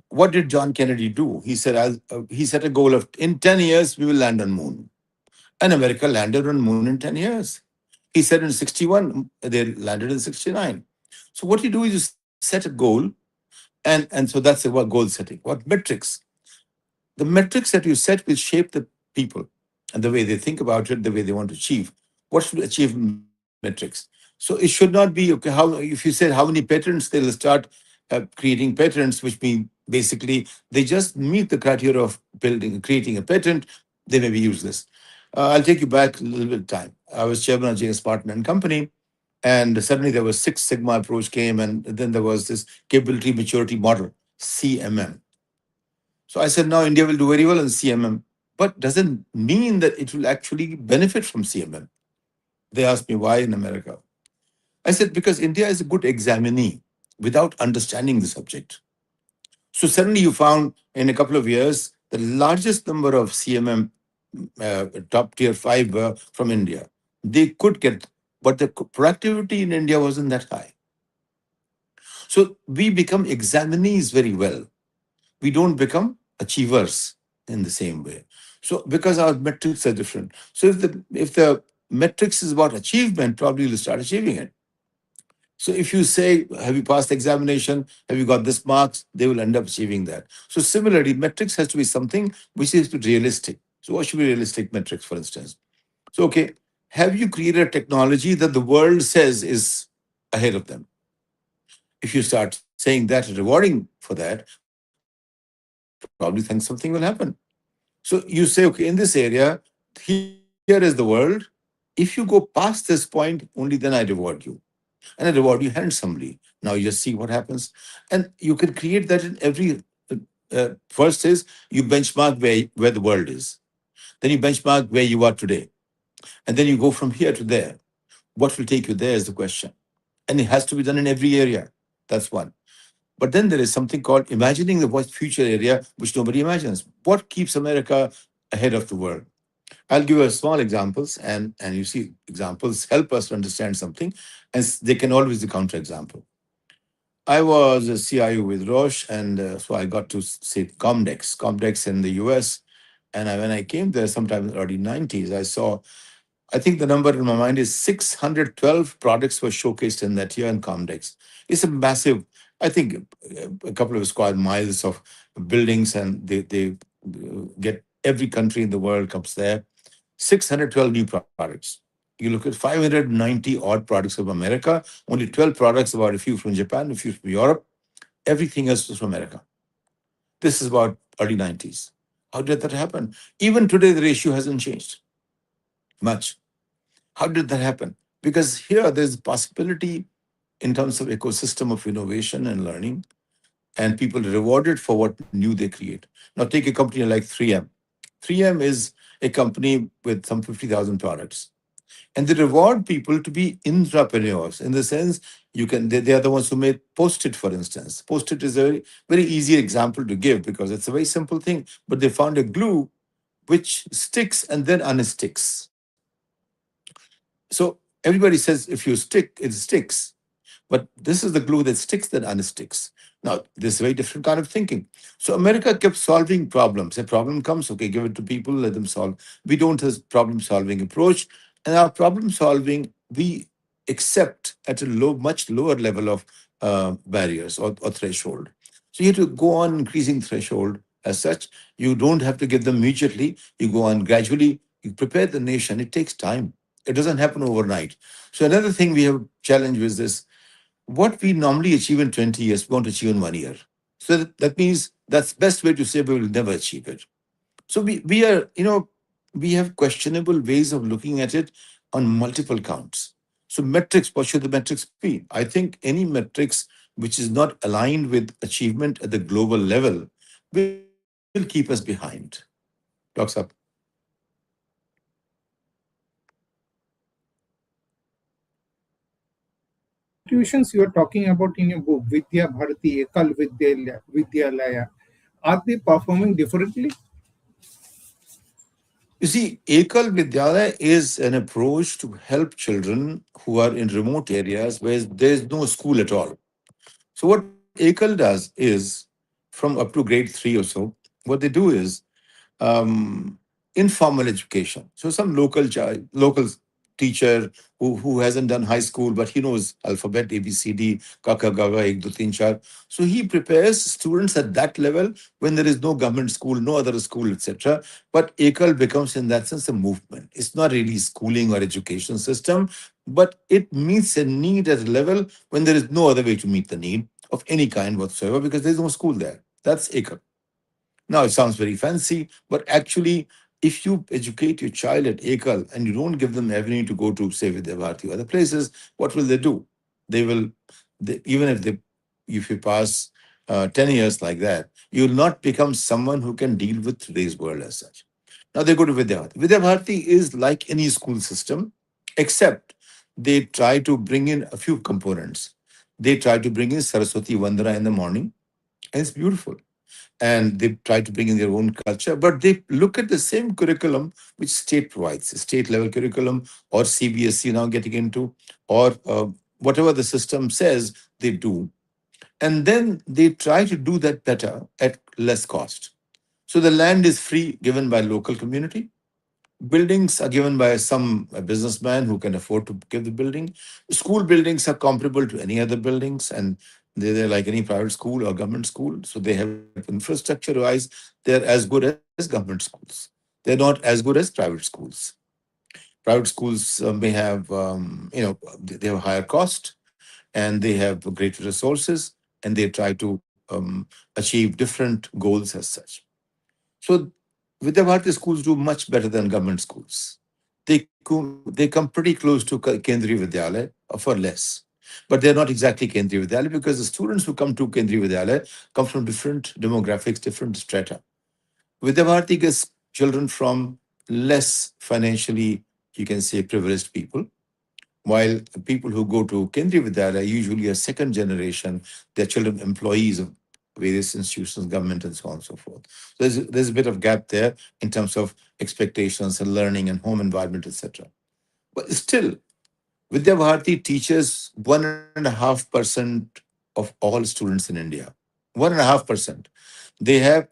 What did John Kennedy do? He set a goal of in 10 years we will land on moon, and America landed on moon in 10 years. He said in 61 they landed in 69. So what you do is you set a goal, and so that's what goal setting. What metrics? The metrics that you set will shape the people and the way they think about it, the way they want to achieve. What should achieve metrics? So it should not be okay. How if you said how many patents, they'll start creating patents, which mean basically they just meet the criteria of creating a patent. They may be useless. I'll take you back a little bit of time. I was chairman of James Partner and Company, and suddenly there was Six Sigma approach came, and then there was this capability maturity model, CMM. So I said, now India will do very well in CMM, but doesn't mean that it will actually benefit from CMM. They asked me why in America. I said, because India is a good examinee without understanding the subject. So suddenly you found in a couple of years, the largest number of CMM top tier five were from India. They could get, but the productivity in India wasn't that high. So we become examinees very well. We don't become achievers in the same way. So because our metrics are different. So if the metrics is about achievement, probably you'll start achieving it. So if you say, have you passed the examination? Have you got this marks? They will end up achieving that. So similarly, metrics has to be something which is realistic. So what should be realistic metrics, for instance? So, okay, have you created a technology that the world says is ahead of them? If you start saying that, rewarding for that, probably think something will happen. So you say, okay, in this area, here is the world. If you go past this point, only then I reward you. And I reward you handsomely. Now you just see what happens. And you can create that in every. First is you benchmark where the world is. Then you benchmark where you are today. And then you go from here to there. What will take you there is the question. And it has to be done in every area. That's one. But then there is something called imagining the future area, which nobody imagines. What keeps America ahead of the world? I'll give you small examples, and you see, examples help us to understand something, and they can always be counterexample. I was a CIO with Roche, and so I got to see Comdex in the US. And when I came there sometime in the early 90s, I think the number in my mind is 612 products were showcased in that year in Comdex. It's a massive, I think, a couple of square miles of buildings, and they get every country in the world comes there. 612 new products. You look at 590 odd products of America, only 12 products, about a few from Japan, a few from Europe. Everything else was from America. This is about early 90s. How did that happen? Even today, the ratio hasn't changed much. How did that happen? Because here there's possibility in terms of ecosystem of innovation and learning, and people are rewarded for what new they create. Now take a company like 3M. 3M is a company with some 50,000 products. And they reward people to be entrepreneurs in the sense they are the ones who made Post-it, for instance. Post-it is a very easy example to give because it's a very simple thing, but they found a glue which sticks and then unsticks. So everybody says if you stick, it sticks. But this is the glue that sticks, that unsticks. Now, this is a very different kind of thinking. So America kept solving problems. A problem comes, okay, give it to people, let them solve. We don't have problem-solving approach. And our problem-solving, we accept at a much lower level of barriers or threshold. So you have to go on increasing threshold as such. You don't have to give them immediately. You go on gradually. You prepare the nation. It takes time. It doesn't happen overnight. So another thing we have challenged with this, what we normally achieve in 20 years, we won't achieve in 1 year. So that means that's best way to say we will never achieve it. So we are, we have questionable ways of looking at it on multiple counts. So metrics, what should the metrics be? I think any metrics which is not aligned with achievement at the global level will keep us behind. Talks up. Institutions you are talking about in your book, Vidya Bharati, Ekal Vidyalaya, are they performing differently? You see, Ekal Vidyalaya is an approach to help children who are in remote areas where there's no school at all. So what Ekal does is, from up to grade 3 or so, what they do is um, informal education. So some local teacher who hasn't done high school, but he knows alphabet, ABCD, Kaka Gaga, Ek, Do, Teen, Char. So he prepares students at that level when there is no government school, no other school, etc. But Ekal becomes in that sense a movement. It's not really schooling or education system, but it meets a need at a level when there is no other way to meet the need of any kind whatsoever because there's no school there. That's Ekal. Now, it sounds very fancy, but actually, if you educate your child at Ekal and you don't give them avenue to go to, say, Vidyabharati or other places, what will they do? They will, even if you pass 10 years like that, you will not become someone who can deal with today's world as such. Now, they go to Vidyabharati. Vidyabharati is like any school system, except they try to bring in a few components. They try to bring in Saraswati Vandana in the morning, and it's beautiful, and they try to bring in their own culture, but they look at the same curriculum which state provides, state level curriculum or CBSE now getting into, or whatever the system says they do. And then they try to do that better at less cost. So the land is free, given by local community. Buildings are given by some businessman who can afford to give the building. School buildings are comparable to any other buildings, and they're like any private school or government school. So they have infrastructure-wise, they're as good as government schools. They're not as good as private schools. Private schools may have, they have higher cost, and they have greater resources, and they try to achieve different goals as such. So Vidyabharati schools do much better than government schools. They come pretty close to Kendriya Vidyalaya for less. But they're not exactly Kendriya Vidyalaya because the students who come to Kendriya Vidyalaya come from different demographics, different strata. Vidyabharati gets children from less financially, you can say, privileged people, while people who go to Kendriya Vidyalaya usually are second generation, they're children employees of various institutions, government, and so on and so forth. So there's a bit of gap there in terms of expectations and learning and home environment, etc. But still, Vidya Bharati teaches 1.5% of all students in India. 1.5%. They have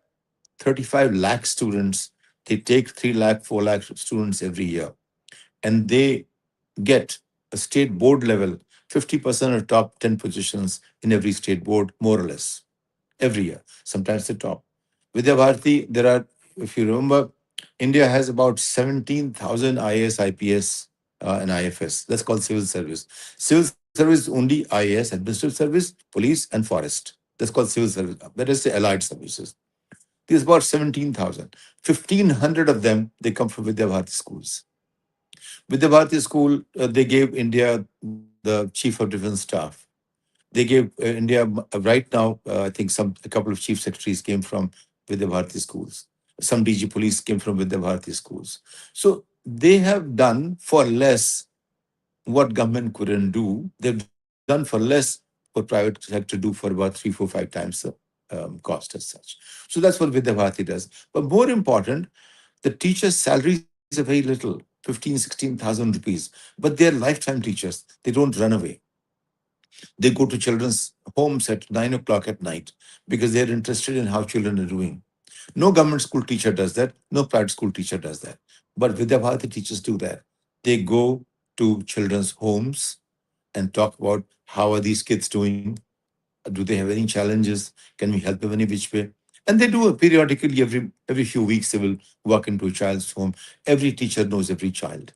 35 lakh students. They take 3 lakh, 4 lakh students every year. And they get a state board level 50% of top 10 positions in every state board, more or less, every year, sometimes the top. Vidya Bharati, there are, if you remember, India has about 17,000 IAS, IPS, and IFS. That's called civil service. Civil service is only IAS, administrative service, police, and forest. That's called civil service. That is the allied services. There's about 17,000. 1,500 of them, they come from Vidya Bharati schools. Vidya Bharati school, they gave India the chief of defense staff. They gave India right now. I think a couple of chief secretaries came from Vidya Bharati schools. Some DG police came from Vidya Bharati schools. So they have done for less what government couldn't do. They've done for less what private sector do for about 3, 4, 5 times the cost as such. So that's what Vidya Bharati does. But more important, the teachers' salaries are very little, 15, 16,000 rupees. But they're lifetime teachers. They don't run away. They go to children's homes at 9 o'clock at night because they're interested in how children are doing. No government school teacher does that. No private school teacher does that. But Vidya Bharati teachers do that. They go to children's homes and talk about how are these kids doing? Do they have any challenges? Can we help them any which way? And they do it periodically. Every few weeks, they will walk into a child's home. Every teacher knows every child.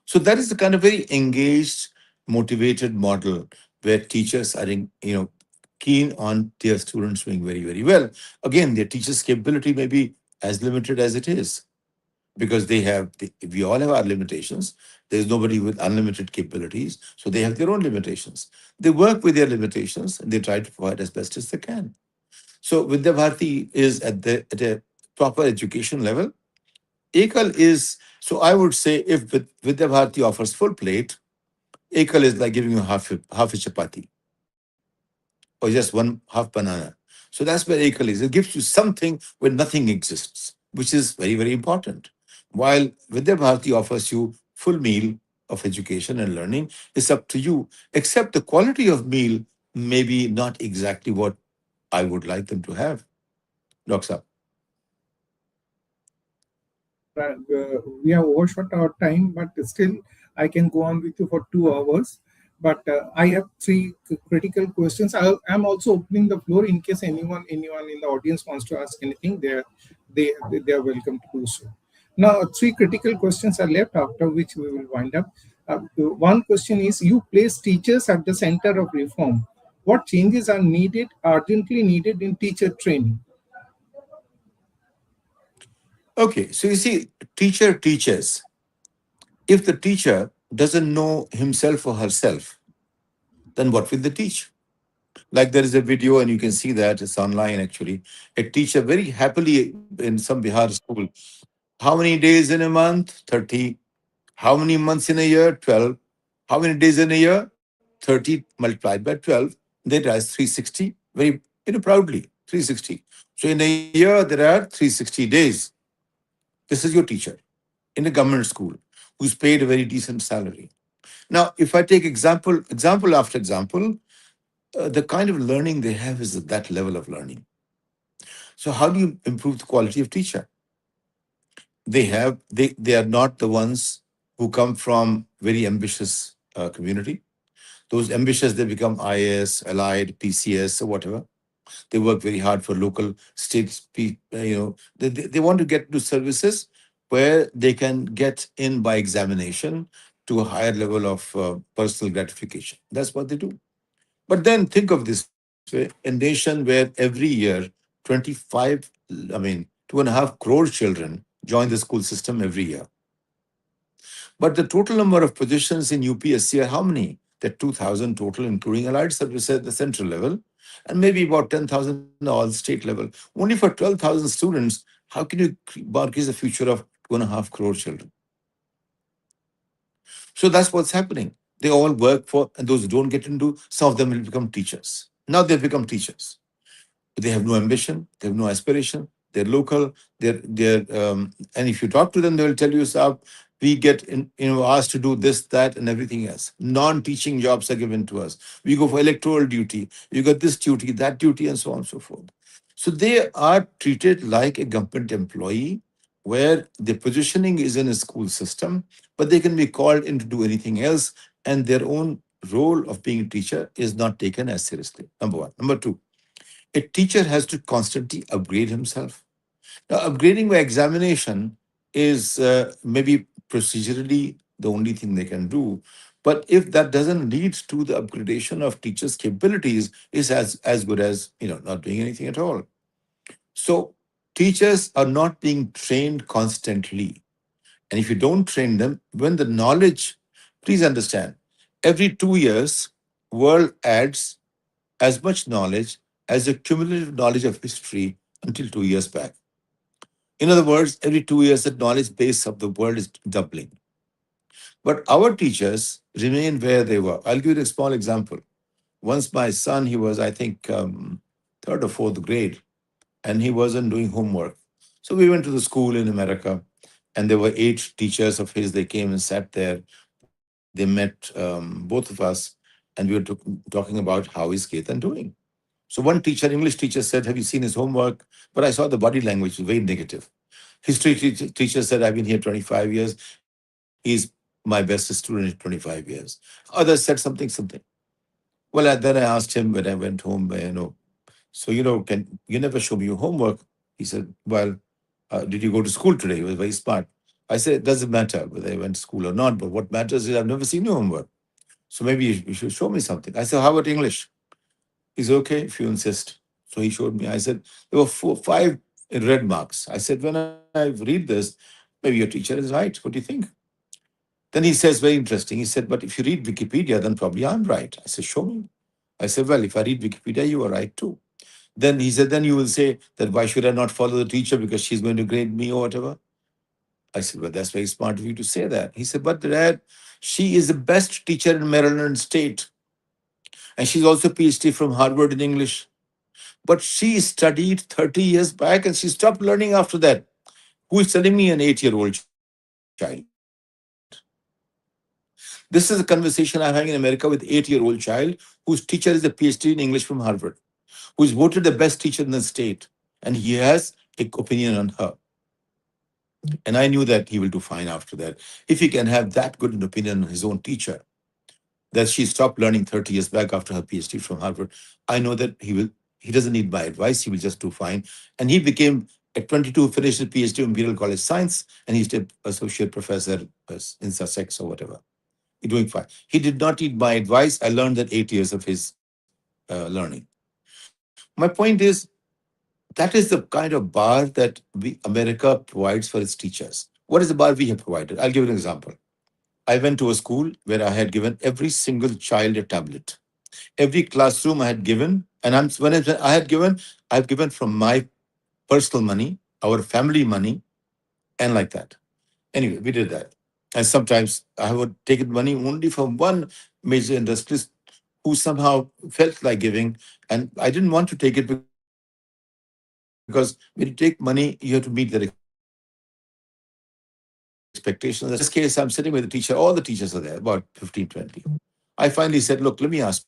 So that is the kind of very engaged, motivated model where teachers are, keen on their students doing very, very well. Again, their teachers' capability may be as limited as it is because we all have our limitations. There's nobody with unlimited capabilities, so they have their own limitations. They work with their limitations and they try to provide as best as they can. So Vidya Bharati is at a proper education level. Ekal is, so I would say if Vidya Bharati offers full plate, Ekal is like giving you half a chapati or just one half banana. So that's where Ekal is. It gives you something where nothing exists, which is very, very important. While Vidya Bharati offers you full meal of education and learning, it's up to you, except the quality of meal may be not exactly what I would like them to have. Dr. We have overshot our time, but still I can go on with you for 2 hours. But I have three critical questions. I'm also opening the floor in case anyone in the audience wants to ask anything. They are welcome to do so. Now, three critical questions are left, after which we will wind up. One question is: you place teachers at the center of reform. What changes are urgently needed in teacher training? Okay, so you see, teacher teaches. If the teacher doesn't know himself or herself, then what will they teach? Like there is a video, and you can see that it's online actually. A teacher very happily in some Bihar school. How many days in a month? 30. How many months in a year? 12. How many days in a year? 30 multiplied by 12. They rise 360. Very, proudly. 360. So in a year, there are 360 days. This is your teacher in a government school who's paid a very decent salary. Now, if I take example after example, the kind of learning they have is at that level of learning. So how do you improve the quality of teacher? They are not the ones who come from very ambitious community. Those ambitious, they become IAS, allied, PCS, or whatever. They work very hard for local states. They want to get to services where they can get in by examination to a higher level of personal gratification. That's what they do. But then think of this way: a nation where every year 25, I mean, 2.5 crore children join the school system every year. But the total number of positions in UPSC are how many? There are 2,000 total, including allied services at the central level, and maybe about 10,000 all state level. Only for 12,000 students, how can you mortgage the future of 2.5 crore children? So that's what's happening. They all work for, and those who don't get into, some of them will become teachers. Now they've become teachers. They have no ambition, they have no aspiration, they're local, and if you talk to them, they will tell you, Saab, We get asked to do this, that, and everything else. Non-teaching jobs are given to us. We go for electoral duty. You got this duty, that duty, and so on and so forth. So they are treated like a government employee, where the positioning is in a school system, but they can be called in to do anything else, and their own role of being a teacher is not taken as seriously. Number one. Number two, a teacher has to constantly upgrade himself. Now, upgrading by examination is maybe procedurally the only thing they can do. But if that doesn't lead to the upgradation of teachers' capabilities, is as good as not doing anything at all. So teachers are not being trained constantly. And if you don't train them, when the knowledge, please understand, every 2 years, world adds as much knowledge as the cumulative knowledge of history until 2 years back. In other words, every 2 years, the knowledge base of the world is doubling. But our teachers remain where they were. I'll give you a small example. Once my son, he was, I think, third or fourth grade, and he wasn't doing homework. So we went to the school in America, and there were 8 teachers of his. They came and sat there. They met both of us, and we were talking about how is Ketan doing. So one teacher, English teacher, said, "Have you seen his homework?" But I saw the body language was very negative. History teacher said, "I've been here 25 years. He's my best student in 25 years." Others said something. Well, then I asked him when I went home, so, can you never show me your homework? He said, "Well, did you go to school today?" He was very smart. I said, "It doesn't matter whether I went to school or not, but what matters is I've never seen your homework. So maybe you should show me something." I said, "How about English?" He's okay if you insist. So he showed me. I said, there were 5 red marks. I said, when I read this, maybe your teacher is right. What do you think? Then he says, very interesting. He said, but if you read Wikipedia, then probably I'm right. I said, show me. I said, well, if I read Wikipedia, you are right too. Then he said, then you will say that why should I not follow the teacher because she's going to grade me or whatever? I said, well, that's very smart of you to say that. He said, but Dad, she is the best teacher in Maryland State. And she's also PhD from Harvard in English. But she studied 30 years back and she stopped learning after that. Who is telling me an 8-year-old child? This is a conversation I'm having in America with 8-year-old child whose teacher is a PhD in English from Harvard, who is voted the best teacher in the state, and he has an opinion on her. And I knew that he will do fine after that. If he can have that good an opinion on his own teacher, that she stopped learning 30 years back after her PhD from Harvard, I know that he doesn't need my advice, he will just do fine. And he became, at 22, finished his PhD in Imperial College Science, and he's an associate professor in Sussex or whatever. He's doing fine. He did not need my advice. I learned that 8 years of his learning. My point is, that is the kind of bar that America provides for its teachers. What is the bar we have provided? I'll give you an example. I went to a school where I had given every single child a tablet. Every classroom I had given, and I've given from my personal money, our family money, and like that. Anyway, we did that. And sometimes I would take money only from one major industrialist who somehow felt like giving, and I didn't want to take it because when you take money, you have to meet their expectations. In this case, I'm sitting with the teacher. All the teachers are there, about 15, 20. I finally said, look, let me ask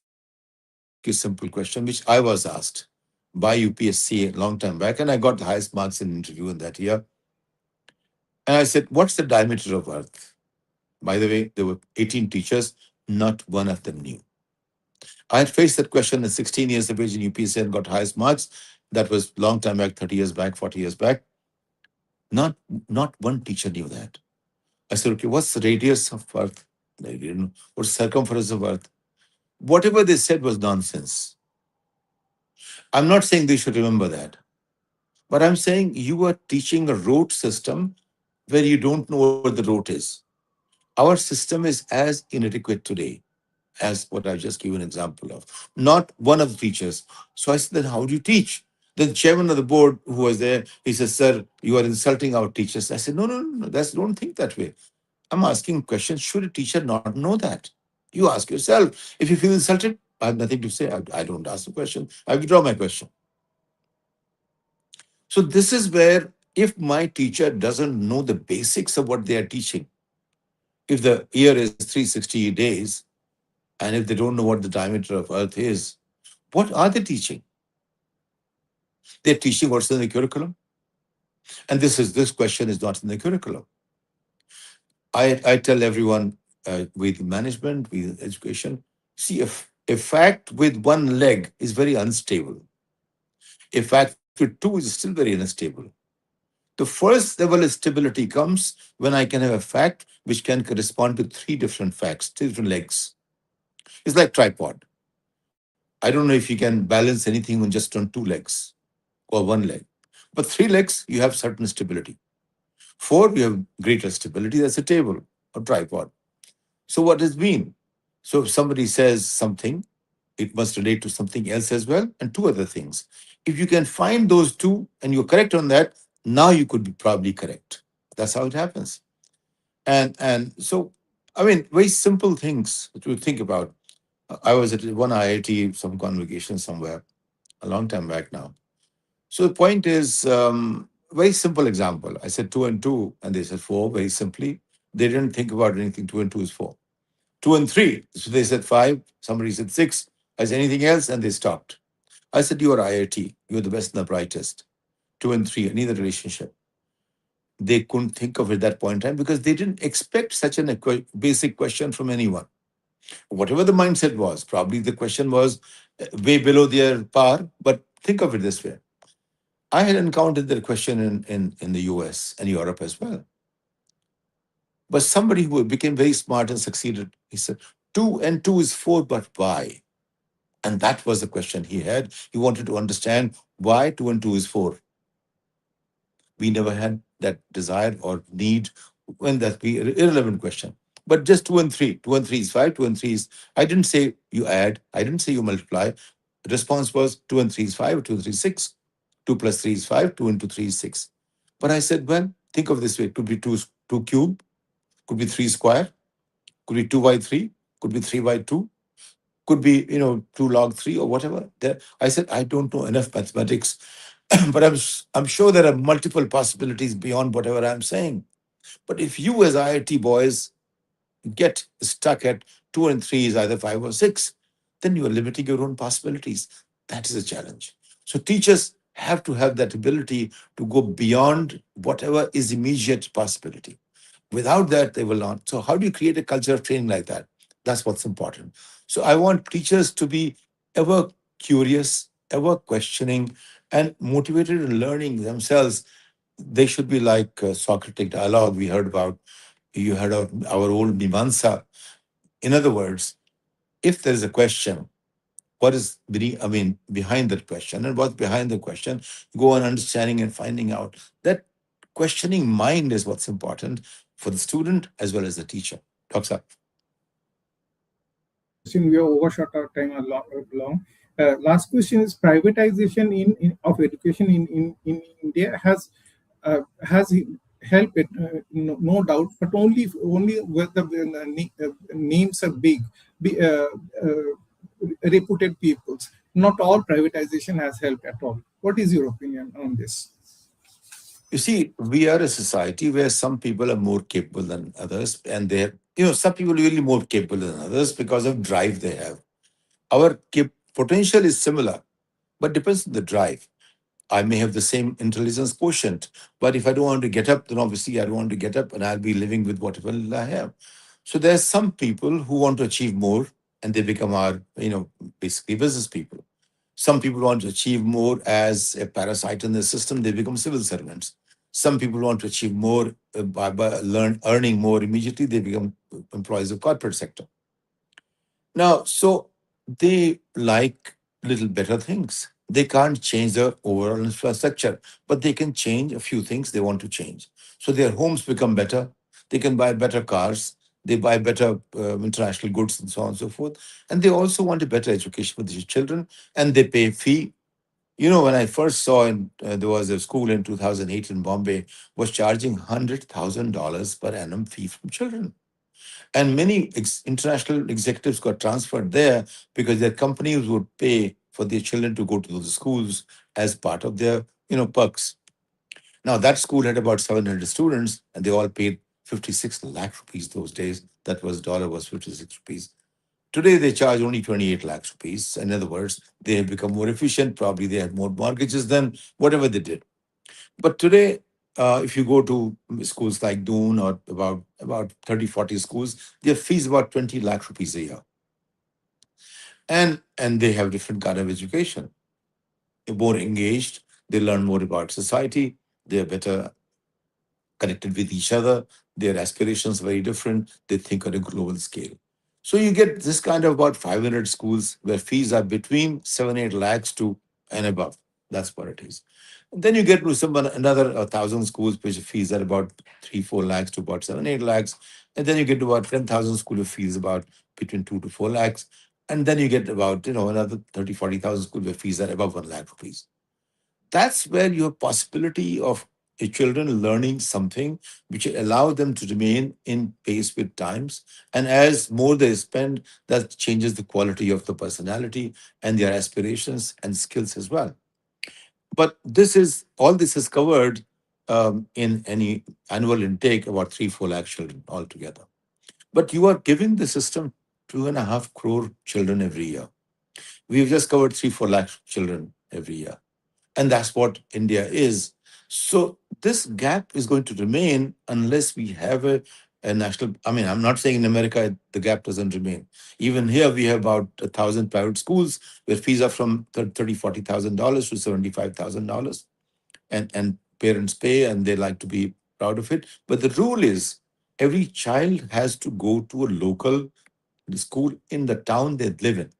you a simple question, which I was asked by UPSC a long time back, and I got the highest marks in interview in that year. And I said, what's the diameter of Earth? By the way, there were 18 teachers, not one of them knew. I had faced that question at 16 years of age in UPSC and got highest marks. That was long time back, 30 years back, 40 years back. Not one teacher knew that. I said, okay, what's the radius of Earth? They didn't know. What's the circumference of Earth? Whatever they said was nonsense. I'm not saying they should remember that, but I'm saying you are teaching a rote system where you don't know what the rote is. Our system is as inadequate today as what I just gave an example of. Not one of the teachers. So I said, then how do you teach? The chairman of the board who was there, he says, sir, you are insulting our teachers. I said, no, don't think that way. I'm asking questions. Should a teacher not know that? You ask yourself. If you feel insulted, I have nothing to say. I don't ask the question. I withdraw my question. So this is where if my teacher doesn't know the basics of what they are teaching, If the year is 360 days, and if they don't know what the diameter of Earth is, what are they teaching? They're teaching what's in the curriculum. And this question is not in the curriculum. I tell everyone with management, with education, see, if a fact with one leg is very unstable. A fact with two is still very unstable. The first level of stability comes when I can have a fact which can correspond to three different facts, three different legs. It's like tripod. I don't know if you can balance anything on two legs or one leg. But three legs, you have certain stability. Four, you have greater stability. That's a table or tripod. So what does it mean? So if somebody says something, it must relate to something else as well, and two other things. If you can find those two and you're correct on that, now you could be probably correct. That's how it happens. And so, I mean, very simple things to think about. I was at one IIT, some convocation somewhere, a long time back now. So the point is, very simple example. I said two and two, and they said four, very simply. They didn't think about anything. Two and two is four. Two and three. So they said five. Somebody said six. I said anything else, and they stopped. I said, you are IIT. You're the best and the brightest. Two and three, any other relationship. They couldn't think of it at that point in time because they didn't expect such an basic question from anyone. Whatever the mindset was, probably the question was way below their par. But think of it this way. I had encountered that question in the US and Europe as well. But somebody who became very smart and succeeded, he said, two and two is four, but why? And that was the question he had. He wanted to understand why two and two is four. We never had that desire or need when that be an irrelevant question. But just two and three. Two and three is five, two and three is. I didn't say you add, I didn't say you multiply. The response was two and three is five, two and three is six. Two plus three is five, two into three is six. But I said, well, think of this way. It could be two cube, could be three square, could be two by three, could be three by two, could be, two log three or whatever. There, I said, I don't know enough mathematics, but I'm sure there are multiple possibilities beyond whatever I'm saying. But if you as IIT boys get stuck at two and three is either five or six, then you are limiting your own possibilities. That is a challenge. So teachers have to have that ability to go beyond whatever is immediate possibility. Without that, they will not. So how do you create a culture of training like that? That's what's important. So I want teachers to be ever curious, ever questioning, and motivated in learning themselves. They should be like Socratic dialogue we heard about. You heard of our old Mimamsa. In other words, if there is a question, what is behind that question, and what's behind the question, go on understanding and finding out. That questioning mind is what's important for the student as well as the teacher. Dr. Question, we have overshot our time a long. Last question is privatization of education in India has helped it, no doubt, but only where the names are big, reputed peoples. Not all privatization has helped at all. What is your opinion on this? You see, we are a society where some people are more capable than others, and some people are really more capable than others because of drive they have. Our potential is similar, but depends on the drive. I may have the same intelligence quotient, but if I don't want to get up, then obviously I don't want to get up and I'll be living with whatever I have. So there's some people who want to achieve more and they become our, basically business people. Some people want to achieve more as a parasite in the system, they become civil servants. Some people want to achieve more by earning more immediately, they become employees of corporate sector. Now, so they like little better things. They can't change the overall infrastructure, but they can change a few things they want to change. So their homes become better. They can buy better cars. They buy better international goods and so on and so forth. And they also want a better education for their children, and they pay fee. When I first saw there was a school in 2008 in Bombay was charging $100,000 per annum fee from children. And many international executives got transferred there because their companies would pay for their children to go to those schools as part of their, perks. Now that school had about 700 students, and they all paid 56 lakh rupees those days. That was dollar was 56 rupees. Today they charge only 28 lakhs rupees. In other words, they have become more efficient. Probably they have more mortgages than whatever they did. But today, if you go to schools like Doon or about 30, 40 schools, their fees about 20 lakh rupees a year. And they have different kind of education. They're more engaged, they learn more about society, they're better connected with each other. Their aspirations very different. They think on a global scale. So you get this kind of about 500 schools where fees are between 7, 8 lakhs to and above. That's what it is. And then you get to some another 1,000 schools which fees are about 3, 4 lakhs to about 7, 8 lakhs. And then you get to about 10,000 school of fees about between 2 to 4 lakhs. And then you get about another 30, 40,000 school where fees are above 1 lakh rupees. That's where you have possibility of a children learning something which will allow them to remain in pace with times. And as more they spend, that changes the quality of the personality and their aspirations and skills as well. But this is covered in any annual intake about 3, 4 lakh children altogether. But you are giving the system 2.5 crore children every year. We've just covered 3, 4 lakh children every year. And that's what India is. So this gap is going to remain unless we have a national. I mean, I'm not saying in America the gap doesn't remain. Even here, we have about 1,000 private schools where fees are from $30,000, $40,000 to $75,000, and parents pay and they like to be proud of it. But the rule is every child has to go to a local school in the town they live in,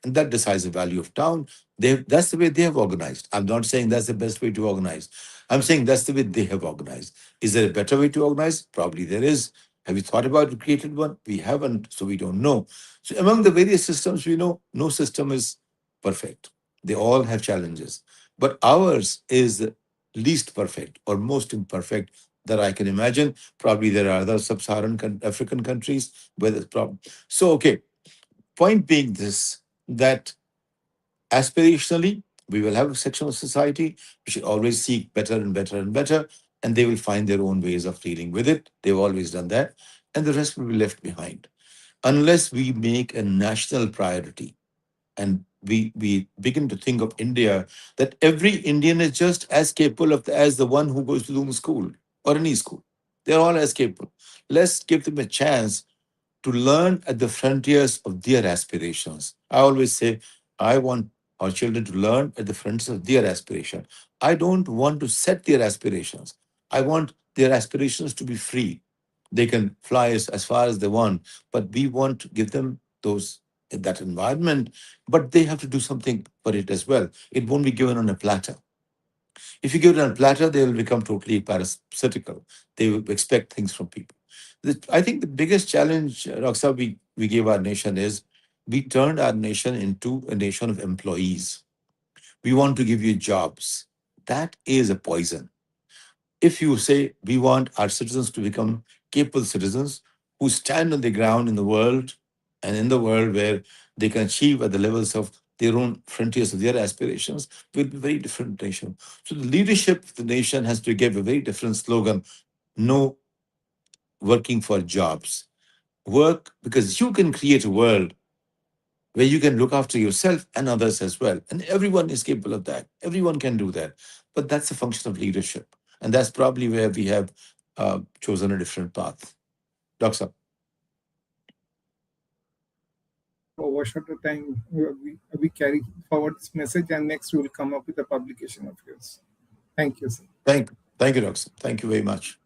and that decides the value of town. That's the way they have organized. I'm not saying that's the best way to organize. I'm saying that's the way they have organized. Is there a better way to organize? Probably there is. Have you thought about it, created one? We haven't, so we don't know. So among the various systems we know, no system is perfect. They all have challenges. But ours is the least perfect or most imperfect that I can imagine. Probably there are other sub-Saharan African countries where there's problem. So, okay, point being this, that aspirationally, we will have a section of society which should always seek better and better and better, and they will find their own ways of dealing with it. They've always done that, and the rest will be left behind. Unless we make a national priority and we begin to think of India, that every Indian is just as capable as the one who goes to Doom school or any school. They're all as capable. Let's give them a chance to learn at the frontiers of their aspirations. I always say, I want our children to learn at the frontiers of their aspiration. I don't want to set their aspirations. I want their aspirations to be free. They can fly as far as they want, but we want to give them those that environment, but they have to do something for it as well. It won't be given on a platter. If you give it on a platter, they will become totally parasitical. They will expect things from people. I think the biggest challenge, Raksa, we gave our nation is we turned our nation into a nation of employees. We want to give you jobs. That is a poison. If you say we want our citizens to become capable citizens who stand on the ground in the world and in the world where they can achieve at the levels of their own frontiers of their aspirations, will be a very different nation. So the leadership of the nation has to give a very different slogan. No working for jobs. Work because you can create a world where you can look after yourself and others as well. And everyone is capable of that. Everyone can do that. But that's a function of leadership. And that's probably where we have chosen a different path. Doctor. Overshot the time. We carry forward this message, and next we will come up with a publication of yours. Thank you, sir. Thank you, Doctor. Thank you very much.